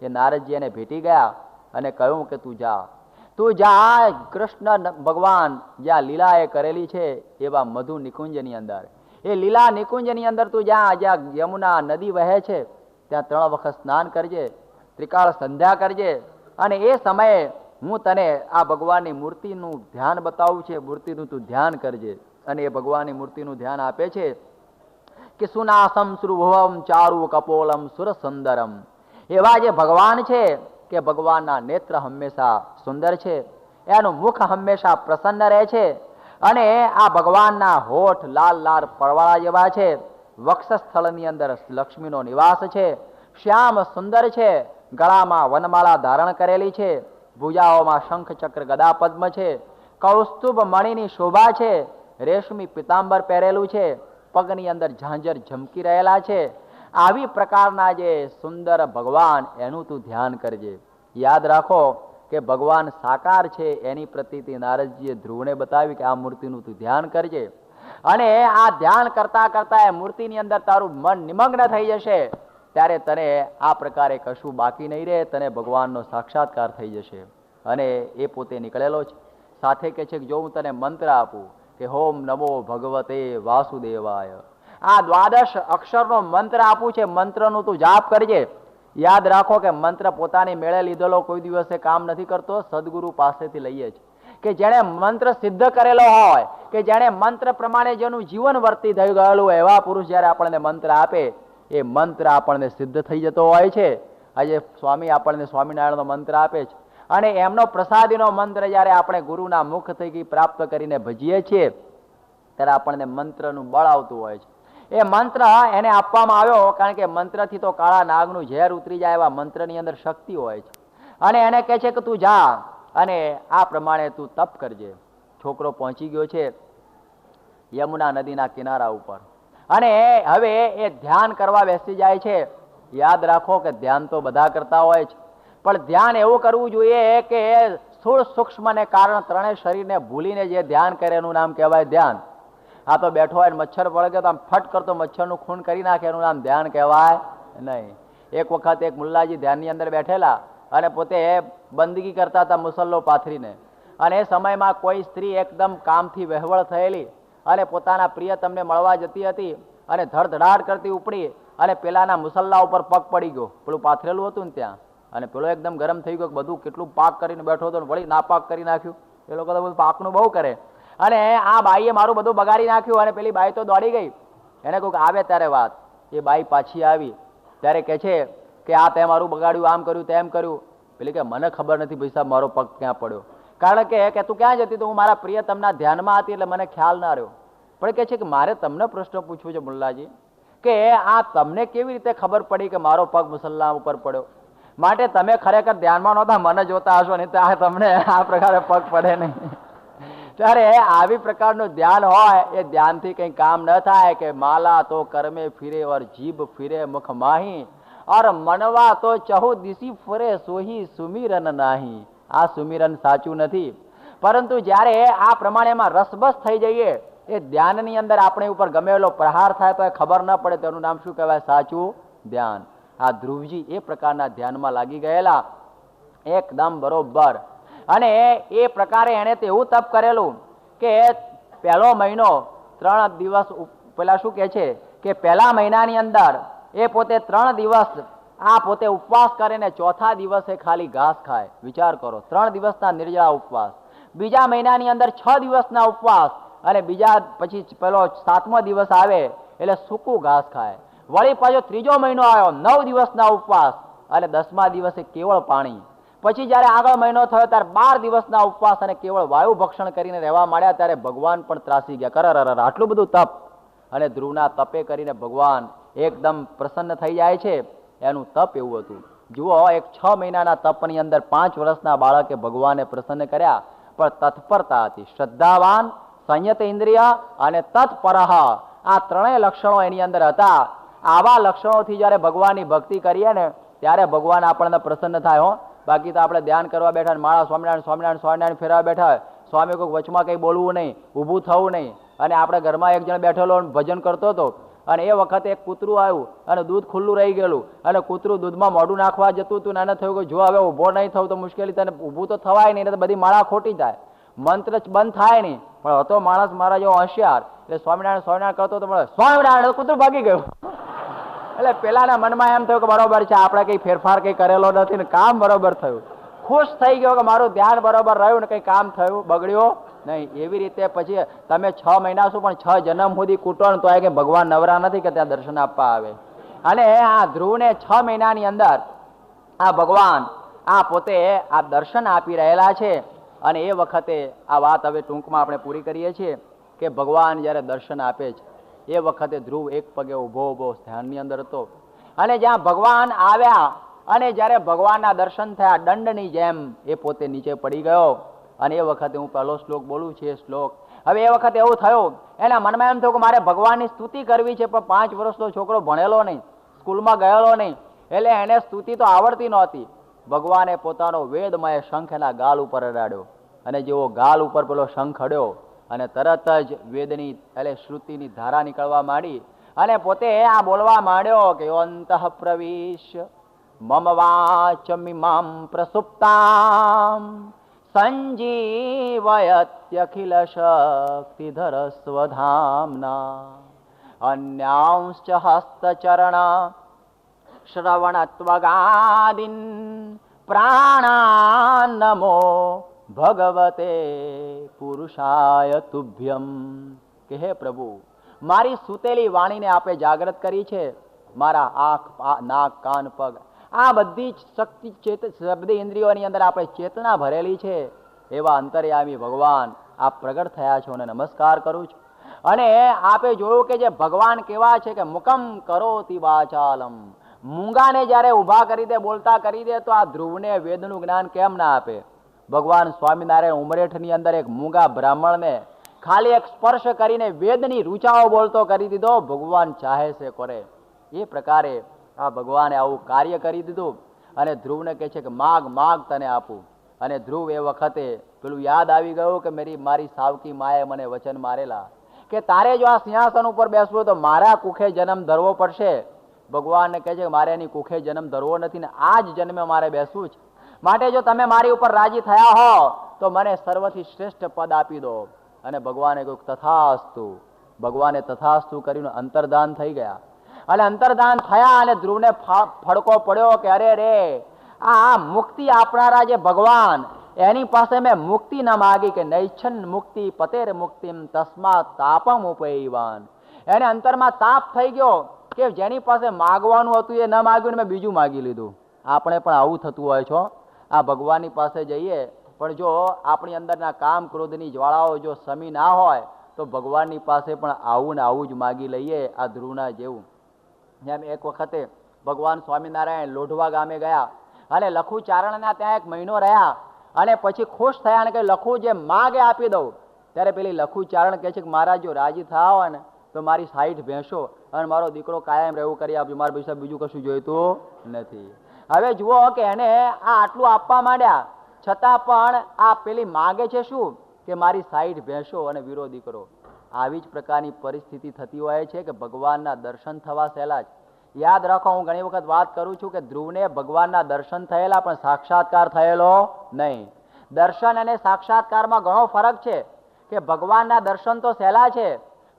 એ નારદજી એને ભેટી ગયા અને કહ્યું કે તું જા કૃષ્ણ ભગવાન જ્યાં લીલા એ કરેલી છે એવા મધુ નિકુંજની અંદર, એ લીલા નિકુંજની અંદર તું જ્યાં યમુના નદી વહે છે ત્યાં 3 વખત સ્નાન કરજે, ત્રિકાળ સંધ્યા કરજે. અને એ સમયે હું તને આ ભગવાનની મૂર્તિનું ધ્યાન બતાવું છે, મૂર્તિનું તું ધ્યાન કરજે. અને એ ભગવાનની મૂર્તિનું ધ્યાન આપે છે કે સુનાસમ સુરભુવમ ચારુ કપોલમ સુર સુંદરમ. એવા જે ભગવાન છે કે ભગવાનના નેત્ર હંમેશા સુંદર છે, એનું મુખ હંમેશા પ્રસન્ન રહે છે. અને આ ભગવાનના હોઠ લાલ લાલ પરવાળા જેવા છે. વક્ષસ્થળની અંદર લક્ષ્મીનો નિવાસ છે. શ્યામ સુંદર છે. ગળામાં વનમાળા ધારણ કરેલી છે. ભુજાઓમાં શંખ ચક્ર ગદા પદ્મ છે. કૌસ્તુભ મણિની શોભા છે. રેશમી પિતાંબર પહેરેલું છે. પગની અંદર ઝાંઝર ઝમકી રહેલા છે. આવી પ્રકારના જે સુંદર ભગવાન, એનું તું ધ્યાન કરજે. યાદ રાખો કે ભગવાન સાકાર છે, એની પ્રતીતિ નારદજીએ ધ્રુવને બતાવી કે આ મૂર્તિનું તું ધ્યાન કરજે. અને આ ધ્યાન કરતા કરતા એ મૂર્તિની અંદર તારું મન નિમગ્ન થઈ જશે. ત્યારે તને આ પ્રકારે કશું બાકી નહીં રહે, તને ભગવાનનો સાક્ષાત્કાર થઈ જશે. અને એ પોતે નીકળેલો છે. સાથે કહે છે કે જો હું તને મંત્ર આપું કે હોમ નમો ભગવતે વાસુદેવાય, આ 12 અક્ષરનો મંત્ર આપું છે, મંત્રનું તું જાપ કરજે. યાદ રાખો કે મંત્ર પોતાની મેળે લીધેલો કોઈ દિવસે કામ નથી કરતો, સદગુરુ પાસેથી લઈએ છે. કે જેણે મંત્ર સિદ્ધ કરેલો હોય, કે જેણે મંત્ર પ્રમાણે જેનું જીવન વર્તી થઈ ગયેલું હોય, એવા પુરુષ જ્યારે આપણને મંત્ર આપે, એ મંત્ર આપણને સિદ્ધ થઈ જતો હોય છે. આજે સ્વામી આપણને સ્વામિનારાયણનો મંત્ર આપે છે, અને એમનો પ્રસાદીનો મંત્ર જ્યારે આપણે ગુરુના મુખ થકી પ્રાપ્ત કરીને ભજીએ છીએ, ત્યારે આપણને મંત્રનું બળ આવતું હોય છે. એ મંત્ર એને આપવામાં આવ્યો કારણ કે મંત્રથી તો કાળા નાગનું ઝેર ઉતરી જાય એવા મંત્રની અંદર શક્તિ હોય છે. અને એને કહે છે કે તું જા અને આ પ્રમાણે તું તપ કરજે. છોકરો પહોંચી ગયો છે યમુના નદીના કિનારા ઉપર, અને હવે એ ધ્યાન કરવા બેસી જાય છે. યાદ રાખો કે ધ્યાન તો બધા કરતા હોય છે, પણ ધ્યાન એવું કરવું જોઈએ કે સ્થૂળ સૂક્ષ્મ ને કારણ ત્રણેય શરીરને ભૂલીને જે ધ્યાન કરે એનું નામ કહેવાય ધ્યાન. આ તો બેઠો હોય મચ્છર વળગે તો આમ ફટ કરતો મચ્છરનું ખૂન કરી નાખે, એનું નામ ધ્યાન કહેવાય નહીં. એક વખત એક મુલ્લાજી ધ્યાનની અંદર બેઠેલા અને પોતે બંદગી કરતા હતા મુસલ્લો પાથરીને, અને એ સમયમાં કોઈ સ્ત્રી એકદમ કામથી વહેવળ થયેલી અને પોતાના પ્રિય તમને મળવા જતી હતી અને ધડધડાટ કરતી ઉપડી અને પેલાના મુસલ્લા ઉપર પગ પડી ગયો, પેલું પાથરેલું હતું ને ત્યાં, અને પેલો એકદમ ગરમ થઈ ગયો, બધું કેટલું પાક કરીને બેઠો હતો, વળી નાપાક કરી નાખ્યું. એ લોકો તો બધું પાકનું બહુ કરે. અને આ બાઈએ મારું બધું બગાડી નાખ્યું. અને પેલી બાઈ તો દોડી ગઈ. એને કહ્યું કે આવે ત્યારે વાત. એ બાઈ પાછી આવી ત્યારે કહે છે કે આ તે મારું બગાડ્યું, આમ કર્યું તેમ કર્યું. પેલી કે મને ખબર નથી ભાઈ સાહેબ મારો પગ ક્યાં પડ્યો. કારણ કે તું ક્યાં જતી? તો હું મારા પ્રિયતમના ધ્યાનમાં હતી એટલે મને ખ્યાલ ના રહ્યો. પણ કહે છે કે મારે તમને પ્રશ્ન પૂછવું છે મુલ્લાજી, કે આ તમને કેવી રીતે ખબર પડી કે મારો પગ મુસલ્લા ઉપર પડ્યો? માટે તમે ખરેખર ધ્યાનમાં નહોતા, મને જોતા હશો, નહીં તો તમને આ પ્રકારે પગ પડે નહીં. ત્યારે આવી પ્રકારનું ધ્યાન હોય એ ધ્યાનથી કંઈ કામ ન થાય. કે માલા તો કર્મે ફિરે ઓર જીભ ફિરે મુખ માહી ઓર મનવા તો ચહુ દિશી ફરે સોહી સુમિરન નાહી. આ સુમિરન સાચું નથી. પરંતુ જ્યારે આ પ્રમાણેમાં રસબસ થઈ જઈએ, એ ધ્યાનની અંદર આપણે ઉપર ગમેલો પ્રહાર થાય તો એ ખબર ન પડે. તેનું નામ શું કહેવાય? સાચું ધ્યાન. આ ધ્રુવજી એ પ્રકારના ધ્યાનમાં લાગી ગયેલા એકદમ બરોબર. અને એ પ્રકારે એને તેવું તપ કરેલું કે પહેલો મહિનો 3 દિવસ પેલા શું કહે છે કે પહેલા મહિનાની અંદર એ પોતે 3 દિવસ આ પોતે ઉપવાસ કરીને ચોથા દિવસે ખાલી ઘાસ ખાય. વિચાર કરો, 3 દિવસના નિર્જળા ઉપવાસ, બીજા મહિનાની અંદર 6 દિવસના ઉપવાસ, અને બીજા પછી પેલો 7મો દિવસ આવે એટલે સૂકું ઘાસ ખાય. વળી પાછો ત્રીજો મહિનો આવ્યો, 9 દિવસના ઉપવાસ, અને 10મા દિવસે કેવળ પાણી. પછી જયારે આગળ મહિનો થયો ત્યારે 12 દિવસના ઉપવાસ અને કેવળ વાયુ ભક્ષણ કરીને રહેવા માંડ્યા. ત્યારે ભગવાન પણ ત્રાસી ગયા. કરર આટલું બધું તપ. અને ધ્રુવના તપે કરીને ભગવાન એકદમ પ્રસન્ન થઈ જાય છે. એનું તપ એવું હતું. જુઓ, એક 6 મહિનાના તપની અંદર 5 વર્ષના બાળકે ભગવાને પ્રસન્ન કર્યા. પણ તત્પરતા હતી, શ્રદ્ધાવાન, સંયત ઇન્દ્રિય અને તત્પરહ, આ 3 લક્ષણો એની અંદર હતા. આવા લક્ષણોથી જયારે ભગવાનની ભક્તિ કરીએ ને ત્યારે ભગવાન આપણને પ્રસન્ન થાય. હો, બાકી તો આપણે ધ્યાન કરવા બેઠા માળા સ્વામિનારાયણ સ્વામિનારાયણ સ્વામિનારાયણ ફેરવા બેઠા હોય, સ્વામી કોઈ વચમાં કંઈ બોલવું નહીં, ઊભું થવું નહીં. અને આપણે ઘરમાં એક જણ બેઠેલો ભજન કરતો હતો, અને એ વખતે એક કૂતરું આવ્યું અને દૂધ ખુલ્લું રહી ગયેલું, અને કૂતરું દૂધમાં મોઢું નાખવા જતું હતું. અને થયું કે જો હવે ઊભો નહીં થવું તો મુશ્કેલી, તને ઊભું તો થવાય નહીં, તો બધી માળા ખોટી જાય, મંત્ર બંધ થાય નહીં. પણ હતો માણસ મારા જેવો હોશિયાર, એટલે સ્વામિનારાયણ સ્વામિનારાયણ કરતો તો મળે સ્વામિનારાયણ, કૂતરું ભાગી ગયું. એટલે પેલાના મનમાં એમ થયું કે બરોબર છે, આપણે કઈ ફેરફાર કઈ કરેલો નથી ને કામ બરોબર થયું. ખુશ થઈ ગયો કે મારું ધ્યાન બરોબર રહ્યું ને કઈ કામ થયું, બગડ્યો નહીં. એવી રીતે પછી તમે 6 મહિના શું પણ 6 જન્મ સુધી કૂટો ને તો કે ભગવાન નવરા નથી કે ત્યાં દર્શન આપવા આવે. અને આ ધ્રુવને 6 મહિનાની અંદર આ ભગવાન આ પોતે આ દર્શન આપી રહેલા છે. અને એ વખતે આ વાત હવે ટૂંકમાં આપણે પૂરી કરીએ છીએ કે ભગવાન જ્યારે દર્શન આપે છે એ વખતે ધ્રુવ એક પગે ઊભો ધ્યાનની અંદર હતો. અને જ્યાં ભગવાન આવ્યા અને જ્યારે ભગવાનના દર્શન થયા, દંડની જેમ એ પોતે નીચે પડી ગયો. અને એ વખતે હું પહેલો શ્લોક બોલું છું, એ શ્લોક હવે એ વખતે એવું થયું, એના મનમાં એમ થયું કે મારે ભગવાનની સ્તુતિ કરવી છે, પણ 5 વર્ષનો છોકરો ભણેલો નહીં, સ્કૂલમાં ગયેલો નહીં, એટલે એને સ્તુતિ તો આવડતી નહોતી. ભગવાને પોતાનો વેદમય શંખ એના ગાલ ઉપર અડાડ્યો, અને જેવો ગાલ ઉપર પેલો શંખ અડ્યો અને તરત જ વેદની એટલે શ્રુતિની ધારા નીકળવા માંડી. અને પોતે આ બોલવા માંડ્યો કે અંતઃ પ્રવેશ મમ વાચમિમામ પ્રસુપ્તામ સંજીવયત્યખિલ શક્તિધર સ્વધામ્ના અન્યાંશ્ચ હસ્તચરણ શ્રવણત્વગાદિન પ્રાણાન્નમો ભગવતે પુરુષાય તુભ્યમ. કે હે પ્રભુ, મારી સૂતેલી વાણીને આપે જાગૃત કરી છે. મારા આંખ, નાક, કાન, પગ આ બધી જ શક્તિ બધી ઇન્દ્રિયોની અંદર આપણે ચેતના ભરેલી છે. એવા અંતર્યામી ભગવાન આપ પ્રગટ થયા છો અને નમસ્કાર કરું છું. અને આપે જોયું કે જે ભગવાન કેવા છે કે મુકમ કરોતિ વાચાલમ, મૂંગાને જ્યારે ઊભા કરી દે, બોલતા કરી દે, તો આ ધ્રુવને વેદનું જ્ઞાન કેમ ના આપે? ભગવાન સ્વામિનારાયણ ઉમરેઠની અંદર એક મૂંગા બ્રાહ્મણને ખાલી એક સ્પર્શ કરીને વેદની રૂચાઓ બોલતો કરી દીધો. ભગવાન ચાહે છે કરે એ પ્રકારે આ ભગવાને આવું કાર્ય કરી દીધું. અને ધ્રુવને કહે છે કે માગ માગ તને આપું. અને ધ્રુવ એ વખતે પેલું યાદ આવી ગયું કે મારી સાવકી માએ મને વચન મારેલા કે તારે જો આ સિંહાસન ઉપર બેસવું તો મારા કુખે જન્મ ધરવો પડશે. ભગવાનને કહે છે કે મારે એની કુખે જન્મ ધરવો નથી ને આ જ જન્મે મારે બેસવું છે. માટે જો તમે મારી ઉપર રાજી થયા હો તો મને સર્વથી શ્રેષ્ઠ પદ આપી દો. અને ભગવાને કહ્યું તથાસ્તુ. ભગવાને તથાસ્તુ કરીને અંતર્ધાન થઈ ગયા. અને અંતર્ધાન થયા અને ધ્રુવને ફડકો પડ્યો કે અરે રે, આ મુક્તિ આપનારા જે ભગવાન, એની પાસે મેં મુક્તિ ન માગી કે નૈચ્છન મુક્તિ પતેર મુક્તિમ તસ્માત તાપમ ઉપૈવાન. એને અંતરમાં તાપ થઈ ગયો કે જેની પાસે માગવાનું હતું એ ન માગ્યું ને મેં બીજું માગી લીધું. આપણે પણ આવું થતું હોય છો. આ ભગવાનની પાસે જઈએ પણ જો આપણી અંદરના કામ ક્રોધની જ્વાળાઓ જો સમી ના હોય તો ભગવાનની પાસે પણ આવું ને આવું જ માગી લઈએ, આ ધ્રુવના જેવું. જેમ એક વખતે ભગવાન સ્વામિનારાયણ લોઢવા ગામે ગયા અને લખુ ચારણના ત્યાં 1 મહિનો રહ્યા અને પછી ખુશ થયા અને કે લખુ જે માગે આપી દઉં. ત્યારે પેલી લખુ ચારણ કહે છે કે મહારાજ જો રાજી થયા હોય ને તો મારી 60 ભેંસો અને મારો દીકરો કાયમ રહેવું કરી આપજો, મારા પૈસા બીજું કશું જોઈતું નથી. હવે જુઓ કે એને આ આટલું આપવા માંડ્યા છતાં પણ આ પેલી માગે છે શું કે મારી 60 ભેંસો અને વીરો દીકરો. આવી જ પ્રકારની પરિસ્થિતિ થતી હોય છે કે ભગવાનના દર્શન થવા સહેલા જ. યાદ રાખો, હું ઘણી વખત વાત કરું છું કે ધ્રુવને ભગવાનના દર્શન થયેલા પણ સાક્ષાત્કાર થયેલો નહીં. દર્શન અને સાક્ષાત્કારમાં ઘણો ફરક છે કે ભગવાનના દર્શન તો સહેલા છે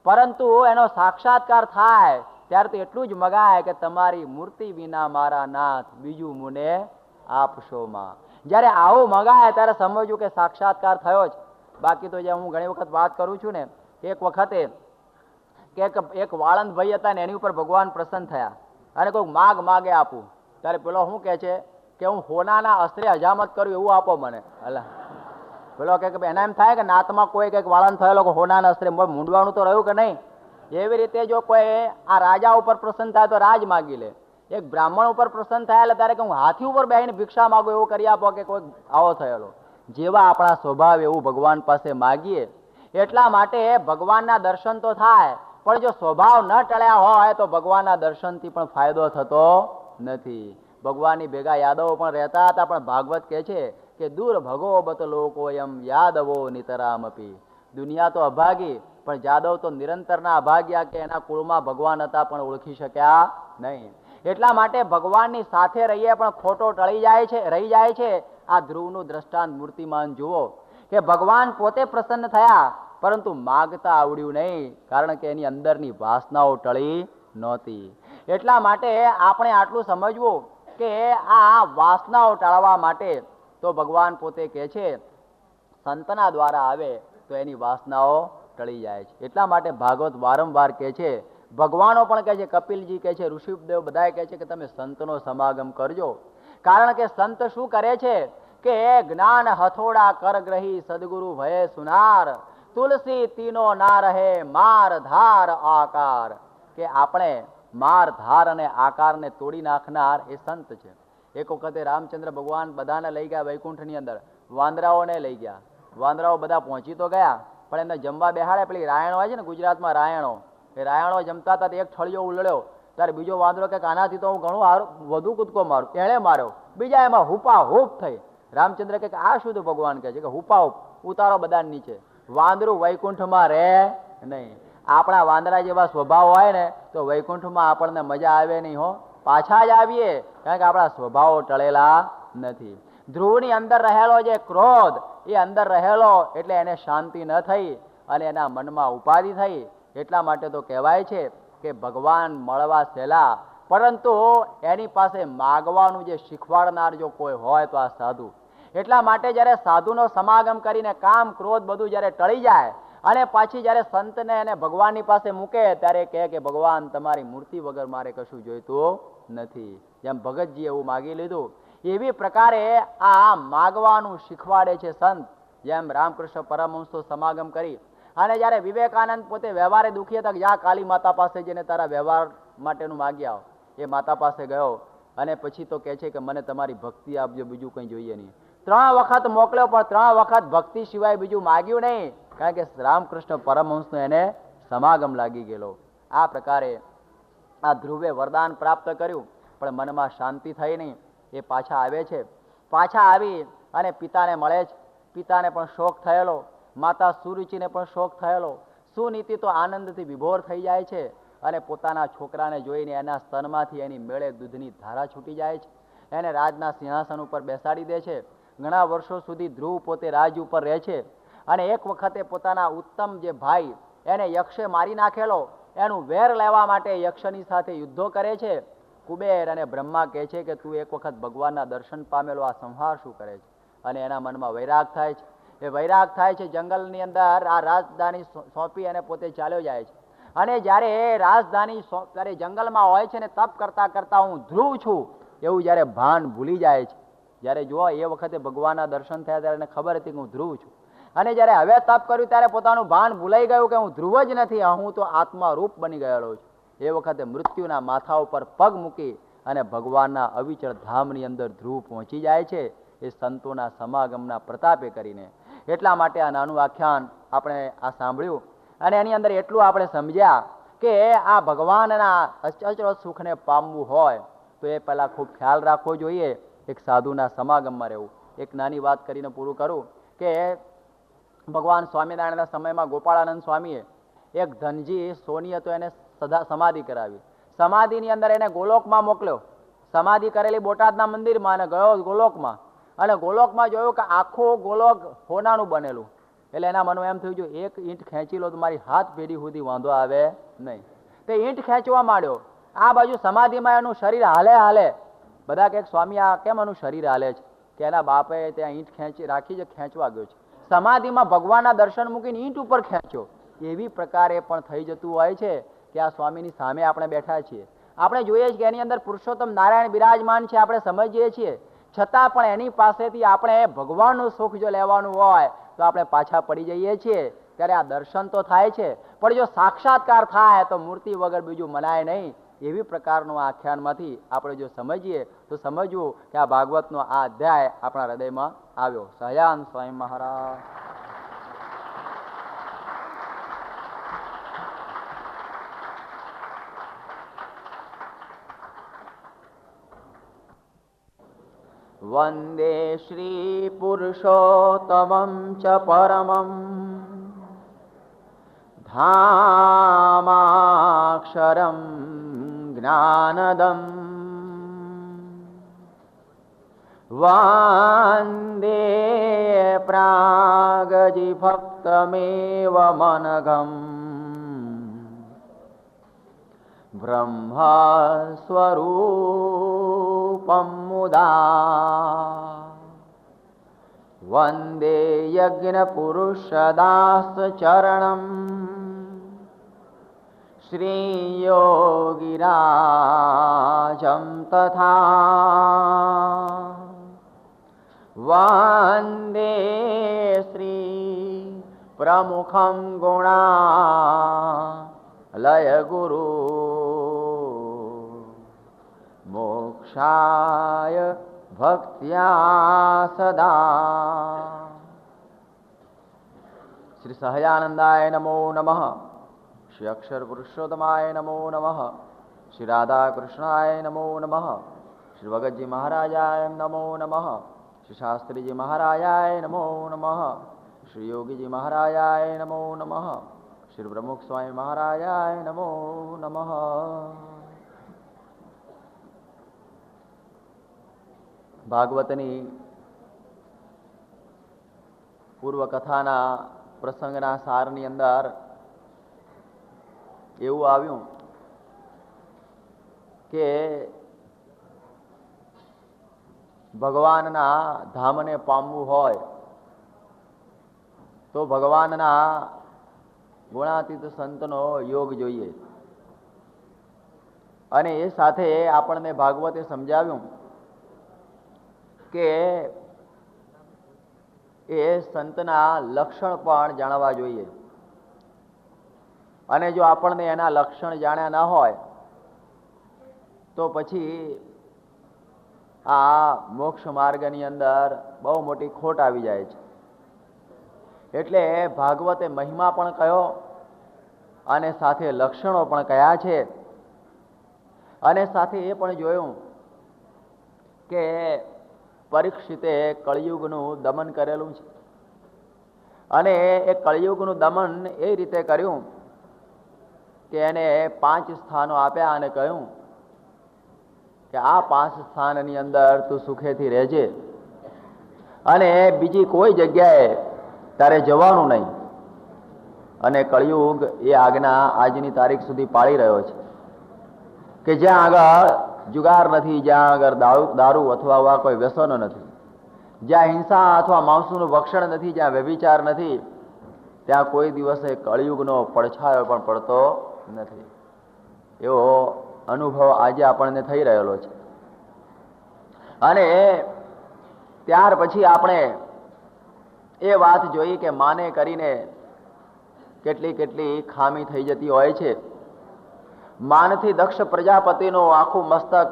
પરંતુ એનો સાક્ષાત્કાર થાય ત્યારે તો એટલું જ મગાય કે તમારી મૂર્તિ વિના મારા નાથ બીજું મુને આપશોમાં. જ્યારે આવું મગાય ત્યારે સમજવું કે સાક્ષાત્કાર થયો જ. બાકી તો જે હું ઘણી વખત વાત કરું છું ને, એક વખતે કે એક વાળંદ ભાઈ હતા ને એની ઉપર ભગવાન પ્રસન્ન થયા અને કોઈક માગે આપું. ત્યારે પેલો શું કહે છે કે હું હોનાના અસ્ત્રે હજામત કરું એવું આપો મને. અલા પેલો કે એના એમ થાય કે નાતમાં કોઈ કંઈક વાળંદ થયેલો કે હોનાના અસ્ત્રે મૂંડવાનું તો રહ્યું કે નહીં. એવી રીતે જો કોઈ આ રાજા ઉપર પ્રસન્ન થાય તો રાજ માગી લે. એક બ્રાહ્મણ ઉપર પ્રસન્ન થયેલા ત્યારે કે હું હાથી ઉપર બેસીને ભિક્ષા માગું એવું કરી આપો કે કોઈ આવો થયેલો. જેવા આપણા સ્વભાવ એવું ભગવાન પાસે માગીએ. એટલા માટે ભગવાનના દર્શન તો થાય પણ જો સ્વભાવ ન ટળ્યા હોય તો ભગવાનના દર્શનથી પણ ફાયદો થતો નથી. ભગવાનની ભેગા યાદવો પણ રહેતા હતા પણ ભાગવત કહે છે કે દૂર ભગોબત લોકો એમ યાદવો નિતરામપી. દુનિયા તો અભાગી પણ જાદવ તો નિરંતરના અભાગ્યા કે એના કુળમાં ભગવાન હતા પણ ઓળખી શક્યા નહીં. એટલા માટે ભગવાનની સાથે રહીએ પણ ખોટો રહી જાય છે. આ ધ્રુવનું દ્રષ્ટાંત મૂર્તિમાન જુઓ કે ભગવાન પોતે પ્રસન્ન થયા પરંતુ માગતા આવડ્યું નહીં કારણ કે એની અંદરની વાસનાઓ ટળી નહોતી. એટલા માટે આપણે આટલું સમજવું કે આ વાસનાઓ ટાળવા માટે તો ભગવાન પોતે કહે છે સંતના દ્વારા આવે તો એની વાસનાઓ ટળી જાય છે. એટલા માટે ભાગવત વારંવાર કહે છે, ભગવાનો પણ કહે છે, કપિલજી કહે છે, ઋષિદેવ બધા કહે છે કે તમે સંતનો સમાગમ કરજો. કારણ કે સંત શું કરે છે કે જ્ઞાન હથોડા કરગ્રહી સદગુરુ ભય સુનાર તુલસી તીનો ના રહે માર ધાર આકાર. કે આપણે માર ધાર અને આકારને તોડી નાખનાર એ સંત છે. એક વખતે રામચંદ્ર ભગવાન બધાને લઈ ગયા વૈકુંઠની અંદર, વાંદરાઓને લઈ ગયા. વાંદરાઓ બધા પહોંચી તો ગયા પણ એમને જમવા બેહાડે. પેલી રાયણો હોય છે ને ગુજરાતમાં રાયણો, એ રાયણો જમતા હતા એક ઠળિયો ઉલળ્યો ત્યારે બીજો વાંદરો કે આનાથી તો હું ઘણું વધુ કૂદકો મારું. એણે માર્યો, બીજા એમાં હુપા હુપ થઈ. રામચંદ્ર કે આ શું તો ભગવાન કહે છે કે હુપા હુપ ઉતારો બધા નીચે. વાંદરું વૈકુંઠમાં રહે નહીં. આપણા વાંદરા જેવા સ્વભાવ હોય ને તો વૈકુંઠમાં આપણને મજા આવે નહીં હો. પાછા જ આવીએ કારણ કે આપણા સ્વભાવો ટળેલા નથી. ધ્રુવની અંદર રહેલો જે ક્રોધ એ અંદર રહેલો એટલે એને શાંતિ ન થઈ અને એના મનમાં ઉપાધિ થઈ. એટલા માટે તો કહેવાય છે કે ભગવાન મળવા સહેલા પરંતુ એની પાસે માગવાનું જે શીખવાડનાર જો કોઈ હોય તો આ સાધુ. એટલા માટે જ્યારે સાધુનો સમાગમ કરીને કામ ક્રોધ બધું જ્યારે ટળી જાય અને પાછી જ્યારે સંતને એને ભગવાનની પાસે મૂકે ત્યારે કહે કે ભગવાન તમારી મૂર્તિ વગર મારે કશું જોઈતું નથી. જેમ ભગતજી એવું માગી લીધું એવી પ્રકારે આ માગવાનું શીખવાડે છે સંત. જેમ રામકૃષ્ણ પરમહંસનો સમાગમ કરી અને જ્યારે વિવેકાનંદ પોતે વ્યવહારે દુખી હતા કે જા કાલી માતા પાસે જઈને તારા વ્યવહાર માટેનું માગી આવ. એ માતા પાસે ગયો અને પછી તો કહે છે કે મને તમારી ભક્તિ આપજો, બીજું કંઈ જોઈએ નહીં. 3 વખત મોકલ્યો પણ 3 વખત ભક્તિ સિવાય બીજું માગ્યું નહીં કારણ કે રામકૃષ્ણ પરમહંસનો એને સમાગમ લાગી ગયેલો. આ પ્રકારે આ ધ્રુવે વરદાન પ્રાપ્ત કર્યું પણ મનમાં શાંતિ થઈ નહીં. એ પાછા આવે છે. પાછા આવી અને પિતાને મળે છે. પિતાને પણ શોક થયેલો, માતા સુરુચિને પણ શોક થયેલો. સુનીતિ તો આનંદથી વિભોર થઈ જાય છે અને પોતાના છોકરાને જોઈને એના સ્તનમાંથી એની મેળે દૂધની ધારા છૂટી જાય છે. એને રાજના સિંહાસન ઉપર બેસાડી દે છે. ઘણા વર્ષો સુધી ધ્રુવ પોતે રાજ ઉપર રહે છે. અને એક વખતે પોતાના ઉત્તમ જે ભાઈ એને યક્ષે મારી નાખેલો, એનું વેર લેવા માટે યક્ષની સાથે યુદ્ધો કરે છે. કુબેર અને બ્રહ્મા કહે છે કે તું એક વખત ભગવાનના દર્શન પામેલો, આ સંહાર શું કરે છે? અને એના મનમાં વૈરાગ થાય છે. એ વૈરાગ થાય છે, જંગલની અંદર આ રાજધાની સોંપી અને પોતે ચાલ્યો જાય છે. અને જ્યારે રાજધાની ત્યારે જંગલમાં હોય છે ને તપ કરતા કરતા હું ધ્રુવ છું એવું જ્યારે ભાન ભૂલી જાય છે. જ્યારે જુઓ એ વખતે ભગવાનના દર્શન થયા ત્યારે એને ખબર હતી કે હું ધ્રુવ છું. અને જ્યારે હવે તપ કર્યું ત્યારે પોતાનું ભાન ભૂલાઈ ગયું કે હું ધ્રુવ જ નથી, હું તો આત્મા રૂપ બની ગયેલો છું. એ વખતે મૃત્યુના માથા ઉપર પગ મૂકી અને ભગવાનના અવિચળ ધામની અંદર ધ્રુવ પહોંચી જાય છે, એ સંતોના સમાગમના પ્રતાપે કરીને. એટલા માટે આ નાનું આખ્યાન આપણે આ સાંભળ્યું અને એની અંદર એટલું આપણે સમજ્યા કે આ ભગવાનના અચળ સુખને પામવું હોય તો એ પહેલાં ખૂબ ખ્યાલ રાખવો જોઈએ, એક સાધુના સમાગમમાં રહેવું. એક નાની વાત કરીને પૂરું કરું કે ભગવાન સ્વામિનારાયણના સમયમાં ગોપાળાનંદ સ્વામીએ એક ધનજી સોની હતો એને સમાધિ કરાવી. સમાધિની અંદર એને ગોલોકમાં મોકલ્યો. સમાધિ કરેલી બોટાદના મંદિરમાં અને ગયો ગોલોકમાં. અને ગોલોકમાં જોયું કે આખો ગોલોક હોનાનું બનેલું. એટલે એના મનમાં એમ થયું, જો એક ઈંટ ખેંચી લો તો મારી હાથ પેઢી સુધી વાંધો આવે નહીં. તે ઈંટ ખેંચવા માંડ્યો. આ બાજુ સમાધિમાં એનું શરીર હાલે. બધા કહે સ્વામી આ કેમ એનું શરીર હાલે છે? કે એના બાપે ત્યાં ઈંટ ખેંચી રાખી છે, ખેંચવા ગયો છે. સમાધિમાં ભગવાનના દર્શન મૂકીને ઈંટ ઉપર ખેંચ્યો. એવી પ્રકારે પણ થઈ જતું હોય છે કે આ સ્વામીની સામે આપણે બેઠા છીએ, આપણે જોઈએ છીએ કે એની અંદર પુરુષોત્તમ નારાયણ બિરાજમાન છે, આપણે સમજીએ છીએ, છતાં પણ એની પાસેથી આપણે ભગવાનનું સુખ જો લેવાનું હોય તો આપણે પાછા પડી જઈએ છીએ. ત્યારે આ દર્શન તો થાય છે, પણ જો સાક્ષાત્કાર થાય તો મૂર્તિ વગર બીજું મનાય નહીં. એવી પ્રકારનું આ આખ્યાનમાંથી આપણે જો સમજીએ તો સમજવું કે આ ભાગવતનો આ અધ્યાય આપણા હૃદયમાં આવ્યો. સહજાનંદ સ્વામી મહારાજ. વંદે શ્રી પુરુષોત્તમં ચ પરમં ધામાક્ષરં જ્ઞાનદમ વંદે પ્રાગજીભક્તમેવ મનઘં બ્રહ્મ સ્વરૂપં મુદા વંદે યજ્ઞપુરુષદાસચરણં શ્રીયોગિરાજં તથા વંદે શ્રી પ્રમુખં ગુણાલય ગુરુ મોક્ષાય ભક્ત્યા સદા. શ્રી સહજાનંદાય નમો નમઃ. શ્રી અક્ષર પુરુષોત્તમાય નમો નમઃ. શ્રી રાધા કૃષ્ણાય નમો નમઃ. શ્રી ભગતજી મહારાજાય નમો નમઃ. શ્રી શાસ્ત્રીજી મહારાજાય નમો નમઃ. શ્રી યોગીજી મહારાજાય નમો નમઃ. શ્રી પ્રમુખ સ્વામી મહારાજાય નમો નમઃ. ભાગવતની પૂર્વ કથાના પ્રસંગના સારની અંદર એવું આવ્યું કે ભગવાનના ધામને પામવું હોય તો ભગવાનના ગુણાતીત સંતનો યોગ જોઈએ. અને એ સાથે આપણને ભાગવતે સમજાવ્યું કે એ સંતના લક્ષણ પણ જાણવા જોઈએ. અને જો આપણને એના લક્ષણ જાણ્યા ના હોય તો પછી આ મોક્ષ માર્ગની અંદર બહુ મોટી ખોટ આવી જાય છે. એટલે ભાગવતે મહિમા પણ કયો અને સાથે લક્ષણો પણ કયા છે. અને સાથે એ પણ જોયું કે પરીક્ષિતે કળિયુગનું દમન કરેલું છે. અને એ કળિયુગનું દમન એ રીતે કર્યું કે એને 5 સ્થાનો આપ્યા અને કહ્યું કે આ 5 સ્થાનની અંદર તું સુખેથી રહેજે અને બીજી કોઈ જગ્યાએ તારે જવાનું નહીં. અને કળિયુગ એ આજ્ઞા આજની તારીખ સુધી પાળી રહ્યો છે કે જ્યાં આગળ જુગાર નથી, જ્યાં આગળ દારૂ અથવા કોઈ વ્યસનો નથી, જ્યાં હિંસા અથવા માંસનું ભક્ષણ નથી, જ્યાં વ્યભિચાર નથી, ત્યાં કોઈ દિવસે કળિયુગનો પડછાયો પણ પડતો નથી. એવો અનુભવ આજે આપણને થઈ રહેલો છે. અને ત્યાર પછી આપણે એ વાત જોઈ કે માને કરીને કેટલી ખામી થઈ જતી હોય છે. માનથી દક્ષ પ્રજાપતિનું આખું મસ્તક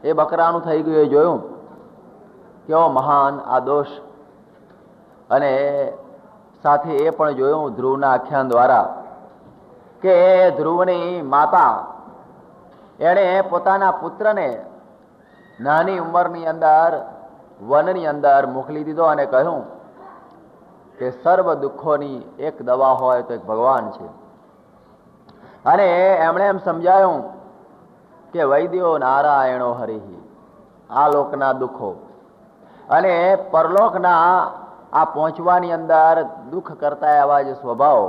એ બકરાનું થઈ ગયું એ જોયું. કેવો મહાન આ દોષ. અને સાથે એ પણ જોયું ધ્રુવના આખ્યાન દ્વારા કે ધ્રુવની માતા એણે પોતાના પુત્રને નાની ઉંમરની અંદર વનની અંદર મોકલી દીધો અને કહ્યું કે સર્વ દુઃખોની એક દવા હોય તો એક ભગવાન છે. અને એમણે એમ સમજાયું કે વૈદ્યો નારાયણો હરિ. આ લોકના દુઃખો અને પરલોકના આ પહોંચવાની અંદર દુઃખ કરતા એવા જે સ્વભાવ,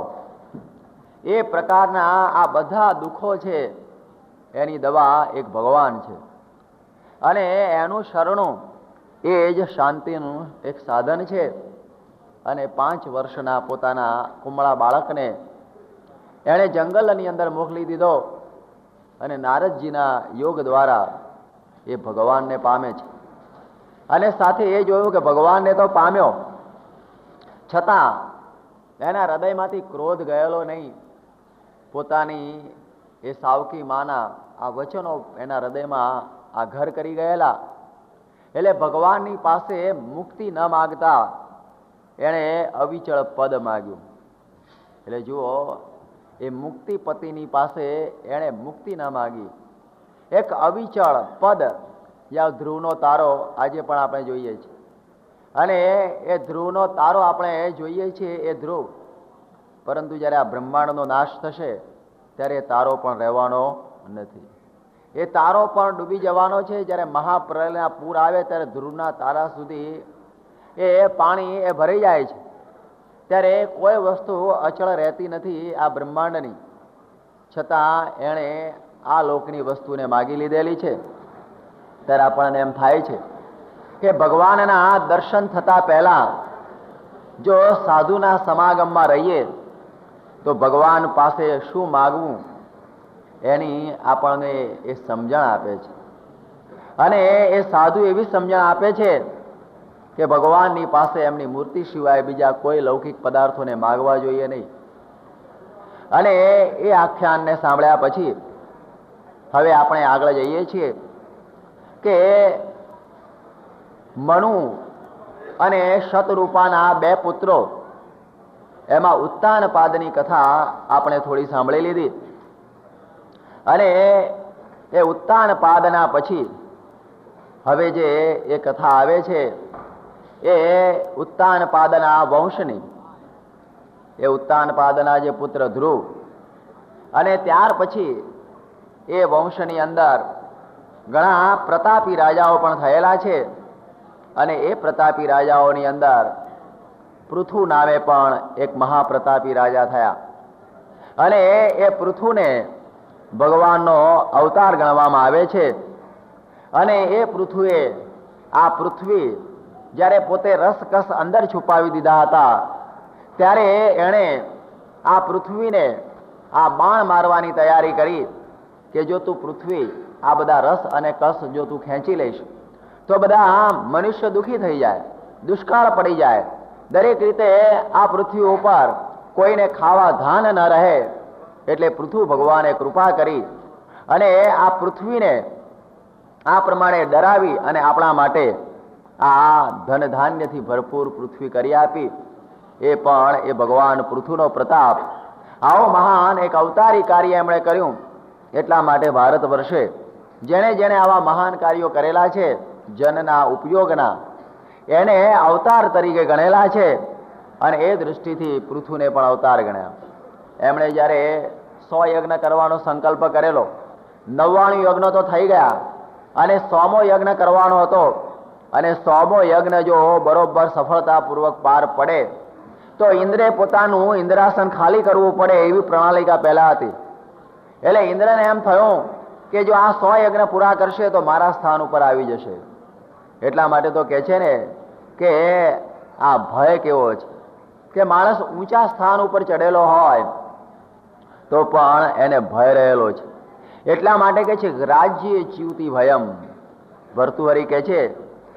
એ પ્રકારના આ બધા દુઃખો છે એની દવા એક ભગવાન છે. અને એનું શરણું એ જ શાંતિનું એક સાધન છે. અને 5 વર્ષના પોતાના કુમળા બાળકને એણે જંગલની અંદર મોકલી દીધો અને નારદજીના યોગ દ્વારા એ ભગવાનને પામે છે. અને સાથે એ જોયું કે ભગવાનને તો પામ્યો, છતાં એના હૃદયમાંથી ક્રોધ ગયેલો નહીં. પોતાની એ સાવકી માના આ વચનો એના હૃદયમાં આ ઘર કરી ગયેલા. એટલે ભગવાનની પાસે મુક્તિ ન માગતા એણે અવિચળ પદ માગ્યું. એટલે જુઓ, એ મુક્તિપતિની પાસે એણે મુક્તિ ન માગી, એક અવિચળ પદ. યા ધ્રુવનો તારો આજે પણ આપણે જોઈએ છીએ. અને એ ધ્રુવનો તારો આપણે જોઈએ છીએ, એ ધ્રુવ. પરંતુ જ્યારે આ બ્રહ્માંડનો નાશ થશે ત્યારે તારો પણ રહેવાનો નથી. એ તારો પણ ડૂબી જવાનો છે. જ્યારે મહાપ્રલયના પૂર આવે ત્યારે ધ્રુવના તારા સુધી એ પાણી એ ભરાઈ જાય છે. ત્યારે કોઈ વસ્તુ અચળ રહેતી નથી આ બ્રહ્માંડની. છતાં એણે આ લોકની વસ્તુને માગી લીધેલી છે. ત્યારે આપણને એમ થાય છે કે ભગવાનના દર્શન થતા પહેલા જો સાધુના સમાગમમાં રહીએ તો ભગવાન પાસે શું માગવું એની આપણને એ સમજણ આપે છે. અને એ સાધુ એવી સમજણ આપે છે કે ભગવાનની પાસે એમની મૂર્તિ સિવાય બીજા કોઈ લૌકિક પદાર્થોને માગવા જોઈએ નહીં. અને એ આખ્યાનને સાંભળ્યા પછી હવે આપણે આગળ જઈએ છીએ કે મનુ અને શતરૂપાના 2 પુત્રો, એમાં ઉત્તાનપાદની કથા આપણે થોડી સાંભળી લીધી. અને એ ઉત્તાનપાદના પછી હવે જે એ કથા આવે છે એ ઉત્તાનપાદના વંશની. એ ઉત્તાનપાદના જે પુત્ર ધ્રુવ, અને ત્યાર પછી એ વંશની અંદર ઘણા પ્રતાપી રાજાઓ પણ થયેલા છે. અને એ પ્રતાપી રાજાઓની અંદર પૃથુ નામે પણ એક મહાપ્રતાપી રાજા થયા. અને એ પૃથુને ભગવાનનો અવતાર ગણવામાં આવે છે. અને એ પૃથુએ આ પૃથ્વી જ્યારે પોતે રસકસ અંદર છુપાવી દીધા હતા ત્યારે એણે આ પૃથ્વીને આ બાણ મારવાની તૈયારી કરી કે જો તું પૃથ્વી આ બધા રસ અને કસ જો તું ખેંચી લઈશ તો બધા મનુષ્ય દુઃખી થઈ જાય, દુષ્કાળ પડી જાય, દરેક રીતે આ પૃથ્વી ઉપર કોઈને ખાવા ધાન ન રહે. એટલે પૃથુ ભગવાને કૃપા કરી અને આ પૃથ્વીને આ પ્રમાણે ડરાવી અને આપણા માટે આ ધન ધાન્યથી ભરપૂર પૃથ્વી કરી આપી. એ પણ એ ભગવાન પૃથુનો પ્રતાપ. આવો મહાન એક અવતારી કાર્ય એમણે કર્યું. એટલા માટે ભારત વર્ષે જેણે જેણે આવા મહાન કાર્યો કરેલા છે જનના ઉપયોગના, એને અવતાર તરીકે ગણેલા છે. અને એ દૃષ્ટિથી પૃથુને પણ અવતાર ગણ્યા. એમણે જ્યારે 100 યજ્ઞ કરવાનો સંકલ્પ કરેલો, 99 યજ્ઞ તો થઈ ગયા, અને 100મો યજ્ઞ કરવાનો હતો, અને 100મો યજ્ઞ જો બરોબર સફળતાપૂર્વક પાર પડે તો ઇન્દ્રે પોતાનું ઇન્દ્રાસન ખાલી કરવું પડે એવી પ્રણાલિકા પહેલા હતી. એટલે ઇન્દ્રને એમ થયું કે જો આ 100 યજ્ઞ પૂરા કરશે તો મારા સ્થાન ઉપર આવી જશે. એટલા માટે તો કે છે ને કે આ ભય કેવો છે કે માણસ ઊંચા સ્થાન ઉપર ચડેલો હોય તો પણ એને ભય રહેલો છે. એટલા માટે કે છે રાજ્ય ચ્યુતિ ભયમ. ભર્તુહરિ કે છે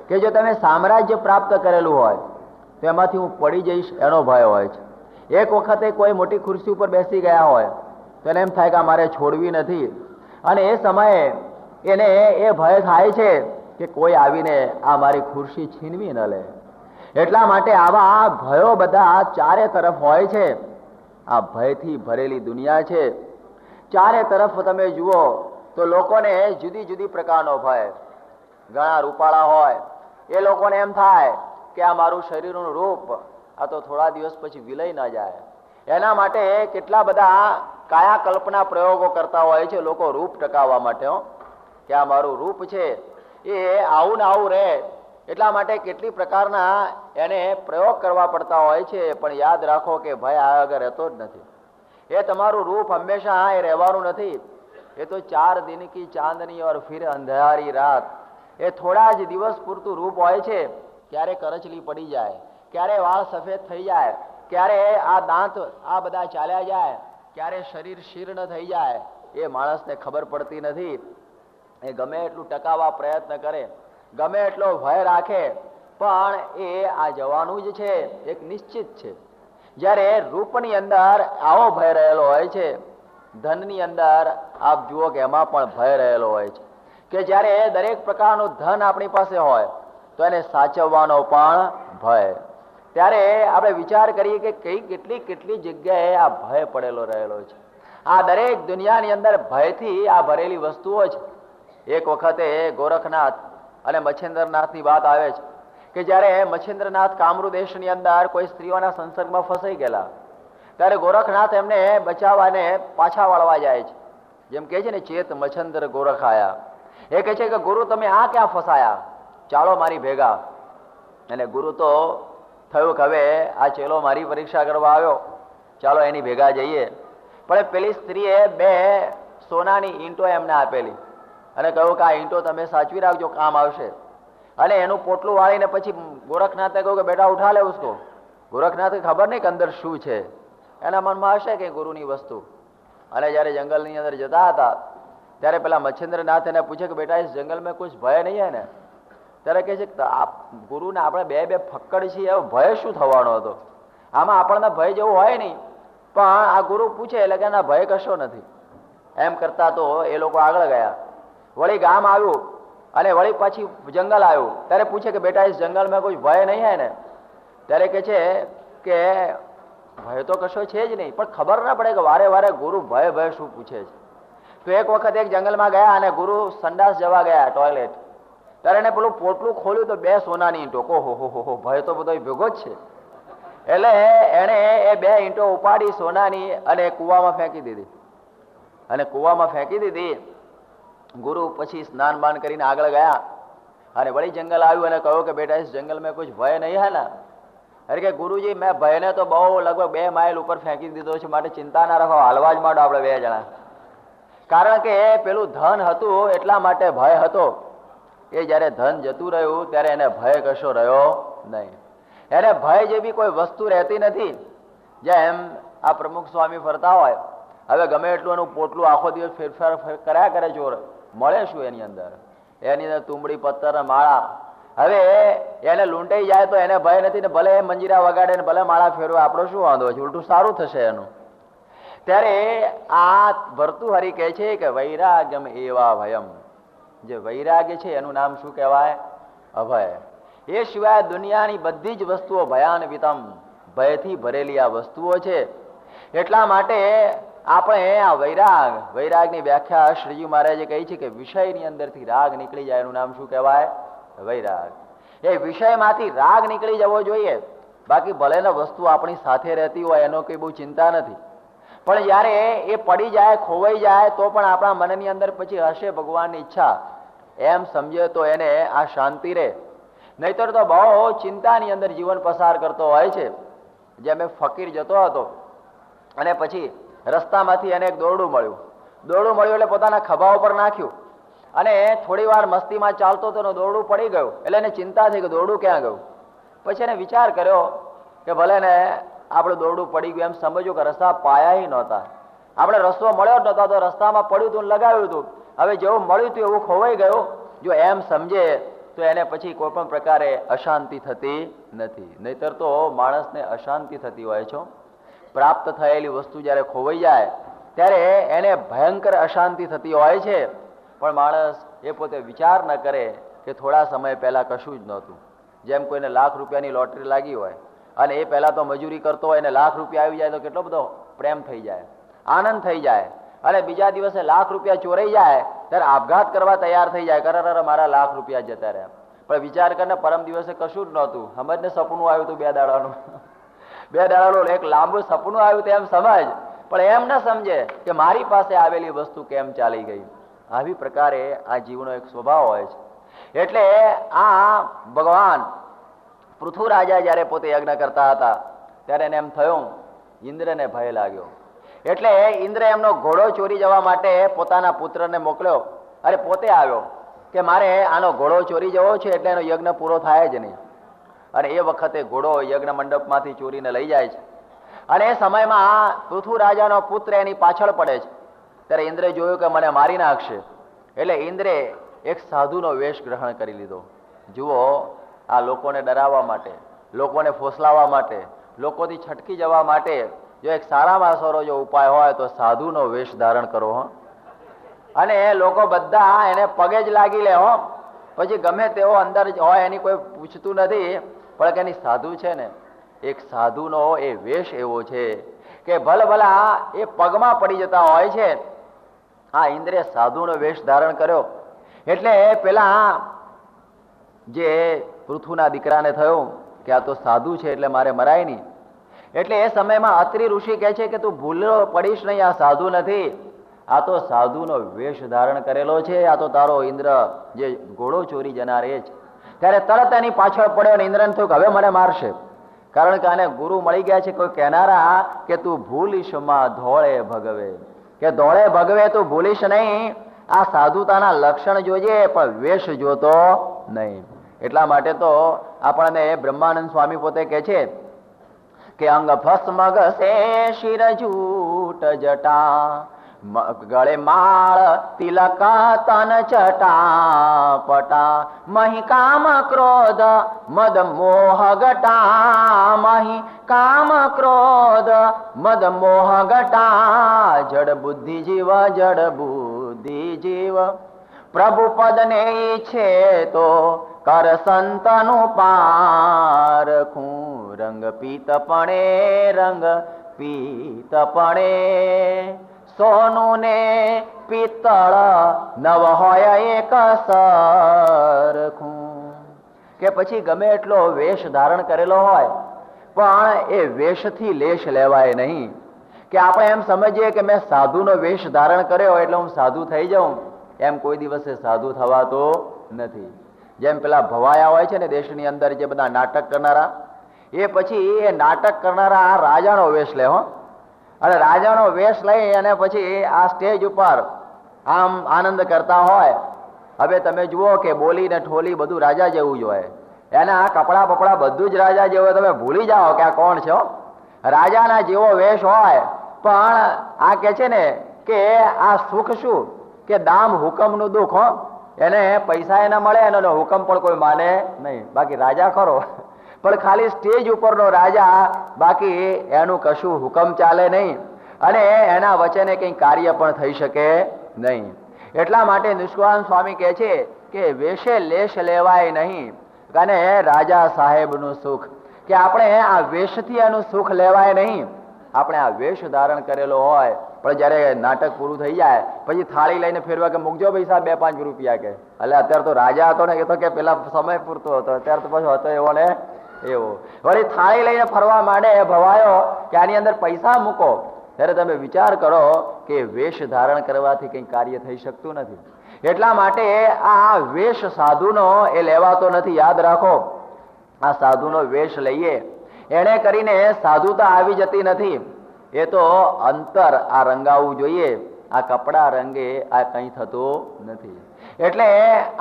કે જો તમે સામ્રાજ્ય પ્રાપ્ત કરેલું હોય તો એમાંથી હું પડી જઈશ એનો ભય હોય છે. એક વખતે કોઈ મોટી ખુરશી ઉપર બેસી ગયા હોય તો એને એમ થાય કે મારે છોડવી નથી, અને એ સમયે એને એ ભય થાય છે કે કોઈ આવીને આ મારી ખુરશી છીનવી ન લે. એટલા માટે આવા ભયો બધા ચારે તરફ હોય છે. આ ભયથી ભરેલી દુનિયા છે. ચારે તરફ તમે જુઓ તો લોકોને જુદી જુદી પ્રકારનો ભય. ઘણા રૂપાળા હોય એ લોકોને એમ થાય કે આ મારું શરીરનું રૂપ આ તો થોડા દિવસ પછી વિલય ના જાય. એના માટે કેટલા બધા કાયા કલ્પના પ્રયોગો કરતા હોય છે લોકો રૂપ ટકાવવા માટે, કે આ મારું રૂપ છે એ આવું ને આવું રહે. એટલા માટે કેટલી પ્રકારના એને પ્રયોગ કરવા પડતા હોય છે. પણ યાદ રાખો કે ભય આ આગળ રહેતો જ નથી. એ તમારું રૂપ હંમેશા એ રહેવાનું નથી. એ તો 4 દિન કી ચાંદની ઓર ફિર અંધારી રાત. એ થોડા જ દિવસ પૂરતું રૂપ હોય છે. ક્યારે કરચલી પડી જાય, ક્યારે વાળ સફેદ થઈ જાય, ક્યારે આ દાંત આ બધા ચાલ્યા જાય, ક્યારે શરીર શીર્ણ થઈ જાય, એ માણસને ખબર પડતી નથી. એ ગમે એટલું ટકાવવા પ્રયત્ન કરે, ગમે એટલો ભય રાખે, પણ એ આ જવાનું જ છે, એક નિશ્ચિત છે. જ્યારે રૂપની અંદર આવો ભય રહેલો હોય છે, ધનની અંદર આપ જુઓ કે એમાં પણ ભય રહેલો હોય છે. કે જ્યારે દરેક પ્રકારનું ધન આપણી પાસે હોય તો એને સાચવવાનો પણ ભય. ત્યારે આપણે વિચાર કરીએ કે કેટલી કેટલી જગ્યાએ આ ભય પડેલો રહેલો છે. આ દરેક દુનિયાની અંદર ભયથી આ ભરેલી વસ્તુઓ છે. એક વખતે ગોરખનાથ અને મચ્છેન્દ્રનાથની વાત આવે છે કે જ્યારે મચ્છેન્દ્રનાથ કામરૂ દેશની અંદર કોઈ સ્ત્રીઓના સંસર્ગમાં ફસાઈ ગયેલા, ત્યારે ગોરખનાથ એમને બચાવવાને પાછા વળવા જાય છે. જેમ કે છે ને ચેત મચ્છેન્દ્ર ગોરખ આયા. એ કહે છે કે ગુરુ તમે આ ક્યાં ફસાયા, ચાલો મારી ભેગા. અને ગુરુ તો થયું કે હવે આ ચેલો મારી પરીક્ષા કરવા આવ્યો, ચાલો એની ભેગા જઈએ. પણ પેલી સ્ત્રીએ 2 સોનાની ઈંટો એમને આપેલી અને કહ્યું કે આ ઈંટો તમે સાચવી રાખજો, કામ આવશે. અને એનું પોટલું વાળીને પછી ગોરખનાથે કહ્યું કે બેટા ઉઠા લે ઉસકો. ગોરખનાથે ખબર નહીં કે અંદર શું છે, એના મનમાં હશે કે ગુરુની વસ્તુ. અને જ્યારે જંગલની અંદર જતા હતા ત્યારે પેલા મચ્છેન્દ્રનાથ એને પૂછે કે બેટા ઇસ જંગલ में कुछ ભય નહીં હે ને? ત્યારે કહે છે કે ગુરુને આપણે બે ફક્કડ છીએ, એવો ભય શું થવાનો હતો? આમાં આપણને ભય જેવું હોય નહીં. પણ આ ગુરુ પૂછે એટલે કે ના ભય કશો નથી. એમ કરતા તો એ લોકો આગળ ગયા. વળી ગામ આવ્યું અને વળી પાછી જંગલ આવ્યું. ત્યારે પૂછે કે બેટા ઇસ જંગલ में कुछ ભય નહીં હે ને? ત્યારે કહે છે કે ભય તો કશો છે જ નહીં, પણ ખબર ના પડે કે વારે વારે ગુરુ ભય શું પૂછે છે. તો એક વખત એક જંગલમાં ગયા અને ગુરુ સંડાસ જવા ગયા, ટોયલેટ. ત્યારે એને પેલું પોટલું ખોલ્યું તો 2 સોનાની ઈંટો. હો ભય તો બધો ભેગો જ છે. એટલે એને એ 2 ઈંટો ઉપાડી સોનાની અને કૂવામાં ફેંકી દીધી. અને કૂવામાં ફેંકી દીધી. ગુરુ પછી સ્નાન બાન કરીને આગળ ગયા અને વળી જંગલ આવ્યું અને કહ્યું કે બેટા ઇસ જંગલ में कुछ ભય નહીં હે ને? અરે કે ગુરુજી મેં ભયને તો બહુ લગભગ 2 માઇલ ઉપર ફેંકી દીધો છે, માટે ચિંતા ના રાખો, હાલવા જ માંડો આપણે 2 જણા. કારણ કે પેલું ધન હતું એટલા માટે ભય હતો. એ જ્યારે ધન જતું રહ્યું ત્યારે એને ભય કશો રહ્યો નહીં. એને ભય જેવી કોઈ વસ્તુ રહેતી નથી. જેમ આ પ્રમુખ સ્વામી ફરતા હોય, હવે ગમે એટલું એનું પોટલું આખો દિવસ ફેરફાર કર્યા કરે ચોર, મળે શું એની અંદર? એની અંદર તુંબડી પત્તર માળા. હવે એને લૂંટાઈ જાય તો એને ભય નથી ને, ભલે એ મંજીરા વગાડે ને ભલે માળા ફેરવે, આપણો શું વાંધો છે? ઉલટું સારું થશે એનું. ત્યારે આ ભર્તુહરિ કહે છે કે વૈરાગ્યમ એવા ભયમ. જે વૈરાગ્ય છે એનું નામ શું કહેવાય? અભય. એ સિવાય દુનિયાની બધી જ વસ્તુઓ ભયાન્વિતમ, ભયથી ભરેલી આ વસ્તુઓ છે. એટલા માટે આપણે આ વૈરાગની વ્યાખ્યા શ્રીજી મહારાજે કહી છે કે વિષયની અંદરથી રાગ નીકળી જાય એનું નામ શું કહેવાય? વૈરાગ. એ વિષયમાંથી રાગ નીકળી જવો જોઈએ. બાકી ભલે ને વસ્તુ આપણી સાથે રહેતી હોય એનો કઈ બહુ ચિંતા નથી, પણ જ્યારે એ પડી જાય, ખોવાઈ જાય તો પણ આપણા મનની અંદર પછી હશે ભગવાનની ઈચ્છા, એમ સમજે તો એને આ શાંતિ રહે. નહીતર તો બહુ ચિંતાની અંદર જીવન પસાર કરતો હોય છે. જેમ એક ફકીર જતો હતો અને પછી રસ્તામાંથી એને એક દોરડું મળ્યું એટલે પોતાના ખભા ઉપર નાખ્યું અને થોડી વાર મસ્તીમાં ચાલતો હતો ને દોરડું પડી ગયું. એટલે એને ચિંતા થઈ કે દોરડું ક્યાં ગયું. પછી એને વિચાર કર્યો કે ભલે ને આપણે દોરડું પડી ગયું, એમ સમજ્યું કે રસ્તા પાયા નહોતા, આપણે રસ્તો મળ્યો જ નહોતા, તો રસ્તામાં પડ્યું હતું લગાવ્યું હતું, હવે જેવું મળ્યું હતું એવું ખોવાઈ ગયું. જો એમ સમજે તો એને પછી કોઈ પણ પ્રકારે અશાંતિ થતી નથી. નહીતર તો માણસને અશાંતિ થતી હોય છે. પ્રાપ્ત થયેલી વસ્તુ જ્યારે ખોવાઈ જાય ત્યારે એને ભયંકર અશાંતિ થતી હોય છે. પણ માણસ એ પોતે વિચાર ન કરે કે થોડા સમય પહેલા કશું જ નહોતું. જેમ કોઈને લાખ રૂપિયાની લોટરી લાગી હોય અને એ પહેલા તો મજૂરી કરતો હોય અને લાખ રૂપિયા આવી જાય તો કેટલો બધો પ્રેમ થઈ જાય, આનંદ થઈ જાય. અને બીજા દિવસે લાખ રૂપિયા ચોરાઈ જાય ત્યારે આપઘાત કરવા તૈયાર થઈ જાય, કરે મારા લાખ રૂપિયા જતા રહ્યા. પણ વિચાર કરીને પરમ દિવસે કશું જ નહોતું, સમજને સપનું આવ્યું હતું 2 દાડાનું 2 દાડાનું એક લાંબુ સપનું આવ્યું તેમ સમજ, પણ એમ ન સમજે કે મારી પાસે આવેલી વસ્તુ કેમ ચાલી ગઈ. આવી પ્રકારે આ જીવનો એક સ્વભાવ હોય છે. એટલે આ ભગવાન પૃથુ રાજા જ્યારે પોતે યજ્ઞ કરતા હતા ત્યારે એને એમ થયું, ઇન્દ્રને ભય લાગ્યો. એટલે ઇન્દ્ર એમનો ઘોડો ચોરી જવા માટે પોતાના પુત્રને મોકલ્યો. અરે પોતે આવ્યો કે મારે આનો ઘોડો ચોરી જવો છે, એટલે એનો યજ્ઞ પૂરો થાય જ નહીં. અને એ વખતે ઘોડો યજ્ઞ મંડપમાંથી ચોરીને લઈ જાય છે. અને એ સમયમાં પૃથુ રાજાનો પુત્ર એની પાછળ પડે છે. ત્યારે ઇન્દ્રે જોયું કે મને મારી નાખશે. એટલે ઇન્દ્રે એક સાધુનો વેશ ગ્રહણ કરી લીધો. જુઓ, આ લોકોને ડરાવવા માટે, લોકોને ફોસલાવવા માટે, લોકોથી છટકી જવા માટે જો એક સારામાં સારો જો ઉપાય હોય તો સાધુનો વેશ ધારણ કરો. અને લોકો બધા એને પગે જ લાગી લે. પછી ગમે તેવો અંદર હોય એની કોઈ પૂછતું નથી. પણ કે એની સાધુ છે ને, એક સાધુનો એ વેશ એવો છે કે ભલભલા એ પગમાં પડી જતા હોય છે. આ ઇન્દ્રે સાધુનો વેશ ધારણ કર્યો. એટલે પેલા જે પૃથુના દીકરાને થયું કે આ તો સાધુ છે એટલે મારે મરાય નહીં. એટલે એ સમયમાં અત્રિ ઋષિ કહે છે કે તું ભૂલો પડીશ નહીં, આ સાધુ નથી, આ તો સાધુનો વેશ ધારણ કરેલો છે. આ તો તારો ઇન્દ્ર જે ઘોડો ચોરી જનાર એ છે. ત્યારે તરત એની પાછળ પડ્યો અને ઇન્દ્રને થયું કે હવે મને મારશે. કારણ કે આને ગુરુ મળી ગયા છે, કોઈ કહેનારા કે તું ભૂલીશ માં ધોળે ભગવે, કે ધોળે ભગવે તું ભૂલીશ નહીં. આ સાધુતાના લક્ષણ જોજે પણ વેશ જોતો નહીં. એટલા માટે તો આપણને બ્રહ્માનંદ સ્વામી પોતે કહે છે કે અંગ ભસ્મ ઘસે શિર જૂટ જટા, ગળે માળ તિલક તન ચટા પટા, મહી કામ ક્રોધ મદ મોહ ગટા, મહી કામ ક્રોધ મદ મોહ ગટા, જડ બુદ્ધિ જીવ જડ બુદ્ધિ જીવ, પ્રભુ પદ ને ઈચ્છે તો કર સંતનું પારખું, રંગ પીતપણે રંગ પીતપણે, સોનું ને પિત્તળ નવ હોય એક સરખું. કે પછી ગમે એટલો વેશ ધારણ કરેલો હોય પણ એ વેશથી લેશ લેવાય નહીં. કે આપણે એમ સમજીએ કે મેં સાધુનો વેશ ધારણ કર્યો એટલે હું સાધુ થઈ જાઉં, એમ કોઈ દિવસે સાધુ થવાતો નથી. જેમ પેલા ભવાયા હોય છે ને દેશની અંદર જે બધા નાટક કરનારા, એ પછી એ નાટક કરનારા રાજાનો વેશ લે. અને રાજાનો વેશ લઈ અને પછી આ સ્ટેજ ઉપર આમ આનંદ કરતા હોય. હવે તમે જુઓ કે બોલી ને ઠોલી બધું રાજા જેવું જ હોય, એના કપડા બપડા બધું જ રાજા જેવું હોય. તમે ભૂલી જાઓ કે આ કોણ છે. રાજાના જેવો વેશ હોય. પણ આ કે છે ને કે આ સુખ શું કે દામ હુકમનું દુઃખ. એને પૈસા એના મળે એનો હુકમ પણ કોઈ માને નહીં. બાકી રાજા ખરો પણ ખાલી સ્ટેજ ઉપરનો રાજા, બાકી એનું કશું હુકમ ચાલે નહીં અને એના વચને કંઈ કાર્ય પણ થઈ શકે નહીં. એટલા માટે નિષ્કાળાનંદ સ્વામી કહે છે કે વેશે લેશ લેવાય નહીં. અને રાજા સાહેબનું સુખ, કે આપણે આ વેશથી એનું સુખ લેવાય નહીં. આપણે આ વેશ ધારણ કરેલો હોય પણ જયારે નાટક પૂરું થઈ જાય પછી થાળી લઈને ફેરવા કે મૂકજો પૈસા 2-5 રૂપિયા. કે એટલે અત્યારે તો રાજા હતો ને, એ તો કે પેલા સમય પૂરતો હતો, અત્યારે તો પછી હતો એવો ને એવો. વળી થાળી લઈને ફરવા માંડે ભવાયો કે આની અંદર પૈસા મૂકો. ત્યારે તમે વિચાર કરો કે વેશ ધારણ કરવાથી કંઈ કાર્ય થઈ શકતું નથી. એટલા માટે આ વેશ સાધુનો એ લેવાતો નથી. યાદ રાખો, આ સાધુનો વેશ લઈએ એને કરીને સાધુતા આવી જતી નથી. એ તો અંતર આ રંગાવવું જોઈએ. આ કપડા રંગે આ કંઈ થતું નથી. એટલે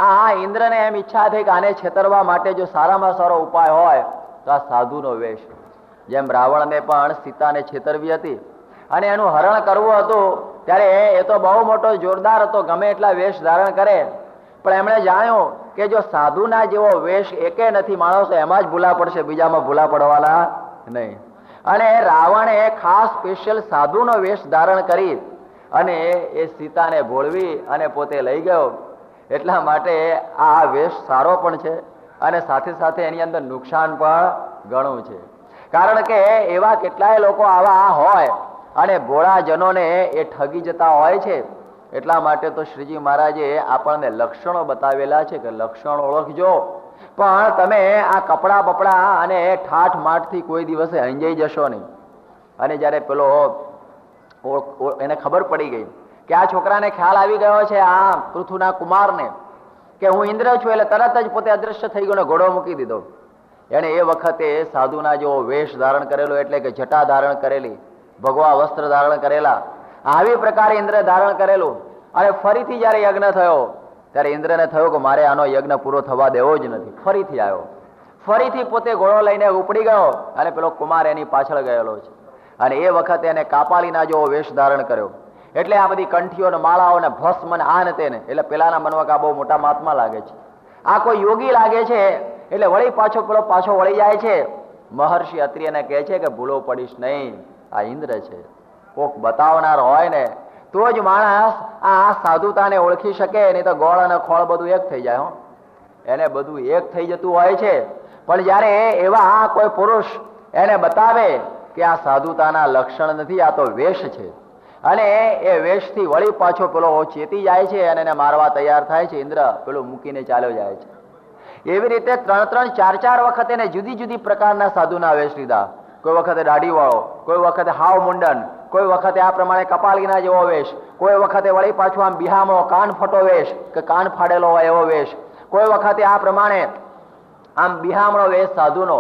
આ ઇન્દ્રને એમ ઈચ્છા થઈ કે આને છેતરવા માટે જો સારામાં સારો ઉપાય હોય તો આ સાધુનો વેશ. જેમ રાવણને પણ સીતાને છેતરવી હતી અને એનું હરણ કરવું હતું, ત્યારે એ તો બહુ મોટો જોરદાર હતો, ગમે એટલા વેશ ધારણ કરે, પણ એમણે જાણ્યું કે જો સાધુના જેવો વેશ એકે નથી, માણસો એમાં જ ભૂલા પડશે, બીજામાં ભૂલા પડવાના નહીં. અને રાવણે ખાસ સ્પેશિયલ સાધુનો વેશ ધારણ કરી અને એ સીતાને ભોળવી અને પોતે લઈ ગયો. એટલા માટે આ વેશ સારો પણ છે અને સાથે સાથે એની અંદર નુકસાન પણ ઘણું છે. કારણ કે એવા કેટલાય લોકો આવા હોય અને ભોળાજનોને એ ઠગી જતા હોય છે. એટલા માટે તો શ્રીજી મહારાજે આપણને લક્ષણો બતાવેલા છે કે લક્ષણો ઓળખજો, પણ તમે આ કપડા બપડા અને ઠાઠ માઠથી કોઈ દિવસે હંજાઈ જશો નહીં. અને જ્યારે પેલો એને ખબર પડી ગઈ કે આ છોકરાને ખ્યાલ આવી ગયો છે આ પૃથુના કુમારને કે હું ઇન્દ્ર છું, એટલે તરત જ પોતે અદૃશ્ય થઈ ગયો ને ઘોડો મૂકી દીધો. એને એ વખતે સાધુના જેવો વેશ ધારણ કરેલો, એટલે કે જટા ધારણ કરેલી, ભગવા વસ્ત્ર ધારણ કરેલા, આવી પ્રકારે ઇન્દ્ર ધારણ કરેલું. અને ફરીથી જયારે યજ્ઞ થયો ત્યારે ઇન્દ્રને થયું કે મારે આનો યજ્ઞ પૂરો થવા દેવો જ નથી. ફરીથી આવ્યો, ફરીથી પોતે ઘોડો લઈને ઉપડી ગયો અને પેલો કુમાર એની પાછળ ગયેલો છે. અને એ વખતે એને કાપાલીના જેવો વેશ ધારણ કર્યો. એટલે આ બધી કંઠીઓ ને માળાઓ ને ભસ્મ ને આ ને તેને, એટલે પેલાના મનમાં કે આ બહુ મોટા મહાત્મા લાગે છે, આ કોઈ યોગી લાગે છે. એટલે વળી પાછો વળી જાય છે. મહર્ષિ અત્રિયને કહે છે કે ભૂલો પડીશ નહીં, આ ઇન્દ્ર છે. કોક બતાવનાર હોય ને તો જ માણસ આ સાધુતાને ઓળખી શકે, નહીં તો ગોળ અને ખોળ બધું એક થઈ જાય. એને બધું એક થઈ જતું હોય છે. પણ જયારે એવા કોઈ પુરુષ એને બતાવે કે આ સાધુતાના લક્ષણ નથી, આ તો વેશ છે, અને એ વેશથી વળી પાછો પેલો ચેતી જાય છે અને એને મારવા તૈયાર થાય છે. ઇન્દ્ર પેલો મૂકીને ચાલ્યો જાય છે. એવી રીતે 3-4 વખત એને જુદી જુદી પ્રકારના સાધુના વેશ લીધા. કોઈ વખતે દાઢી વાળો, કોઈ વખતે હાવ મુંડન, કોઈ વખતે આ પ્રમાણે કપાળીના જેવો વેશ, કોઈ વખતે વળી પાછું આમ બિહામો કાન ફટો વેશ કે કાન ફાડેલો હોય એવો વેશ, કોઈ વખતે આ પ્રમાણે આમ બિહામણો વેશ સાધુનો.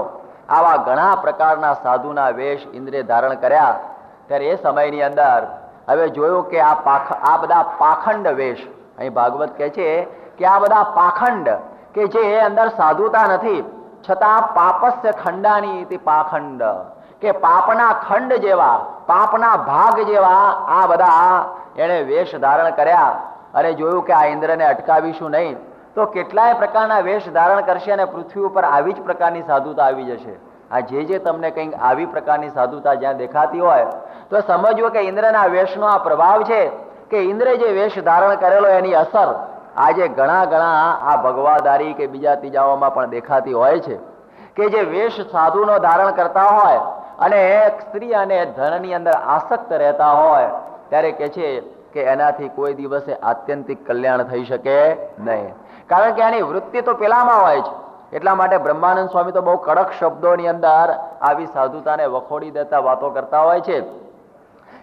આવા ઘણા પ્રકારના સાધુના વેશ ઇન્દ્રે ધારણ કર્યા. ત્યારે એ સમયની અંદર હવે જોયું કે આ બધા પાખંડ વેશ, અહીં ભાગવત કહે છે કે આ બધા પાખંડ કે જે અંદર સાધુતા નથી, છતાં પાપસ્ય ખંડાની પાખંડ, કે પાપના ખંડ જેવા, પાપના ભાગ જેવા આ બધા એને વેશ ધારણ કર્યા. અને જોયું કે આ ઇન્દ્રને અટકાવીશું નહીં તો કેટલાય પ્રકારના વેશ ધારણ કરશે અને પૃથ્વી ઉપર આવી જ પ્રકારની સાધુતા આવી જશે. આ જે તમને કંઈક આવી પ્રકારની સાધુતા જ્યાં દેખાતી હોય તો સમજવું કે ઇન્દ્રના વેશનો આ પ્રભાવ છે, કે ઇન્દ્રે જે વેશ ધારણ કરેલો એની અસર આજે ઘણા આ ભગવાદારી કે બીજા ત્રીજાઓમાં પણ દેખાતી હોય છે. કે જે વેશ સાધુનો ધારણ કરતા હોય અને સ્ત્રી અને ધનની અંદર આસક્ત રહેતા હોય, ત્યારે કે છે કે એનાથી કોઈ દિવસે આત્યંતિક કલ્યાણ થઈ શકે નહીં. કારણ કે એની વૃત્તિ તો પેલામાં હોય છે. એટલા માટે બ્રહ્માનંદ સ્વામી તો બહુ કડક શબ્દોની અંદર આવી સાધુતાને વખોડી દેતા વાતો કરતા હોય છે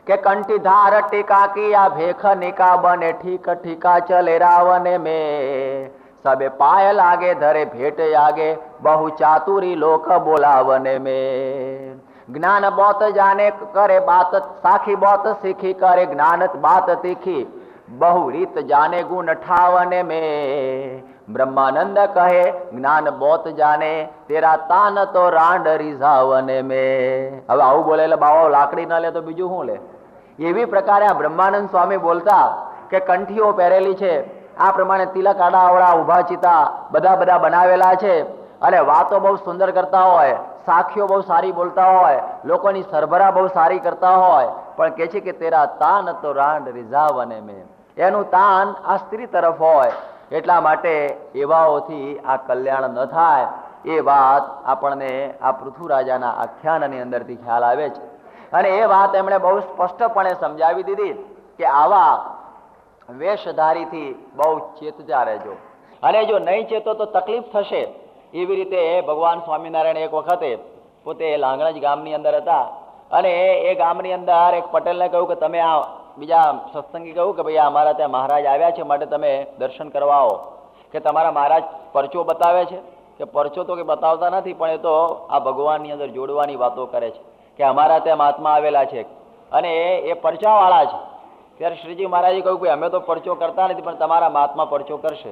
કે કંઠી ધાર ટીકા કી આ ભેખ નિકા બને ઠીક ઠીકા ચલે રાવને મેં સબે પાય લાગે ધરે ભેટ આગે બહુ ચાતુરી લોક બોલાવને મેં જ્ઞાન બોત જાને કરે બાત સાખી બોત શીખી કરે જ્ઞાનત બાત તીખી બહુ રીત જાને ગુણ ઠાવને મેં બ્રહ્માનંદ કહે જ્ઞાન બોત જાને તેરા તાન તો રાંડ રીઝાવને મેં. હવે આવું બોલે એટલે બાવા લાકડી ન લે તો બીજું શું લે? એવી પ્રકારે આ બ્રહ્માનંદ સ્વામી બોલતા કે કંઠીઓ પહેરેલી છે, આ પ્રમાણે તિલક આડાવડા ઉભા ચિતા બધા બનાવેલા છે અને વાતો બહુ સુંદર કરતા હોય, સાખીઓ બહુ સારી બોલતા હોય, લોકોની સરભરા બહુ સારી કરતા હોય, પણ કે છે કે તેરા તાન તો રાંડ રીઝાવને મેં, એનું તાન આ સ્ત્રી તરફ હોય. એટલા માટે એવાઓથી આ કલ્યાણ ન થાય એ વાત આપણને આ પૃથ્વીરાજાના આખ્યાનની અંદરથી ખ્યાલ આવે છે. અને એ વાત એમણે બહુ સ્પષ્ટપણે સમજાવી દીધી કે આવા વેશધારીથી બહુ ચેતતા રહેજો, અને જો નહીં ચેતો તો તકલીફ થશે. એવી રીતે ભગવાન સ્વામિનારાયણ એક વખતે પોતે લાંગણજ ગામની અંદર હતા અને એ ગામની અંદર એક પટેલને કહ્યું કે તમે આ બીજા સત્સંગી કહ્યું કે ભાઈ અમારા ત્યાં મહારાજ આવ્યા છે માટે તમે દર્શન કરવા આવો કે તમારા મહારાજ પરચો બતાવે છે કે પરચો તો કે બતાવતા નથી પણ એ તો આ ભગવાનની અંદર જોડવાની વાતો કરે છે કે અમારા ત્યાં મહાત્મા આવેલા છે અને એ પરચાવાળા છે. ત્યારે શ્રીજી મહારાજે કહ્યું કે અમે તો પરચો કરતા નથી પણ તમારા મહાત્મા પરચો કરશે.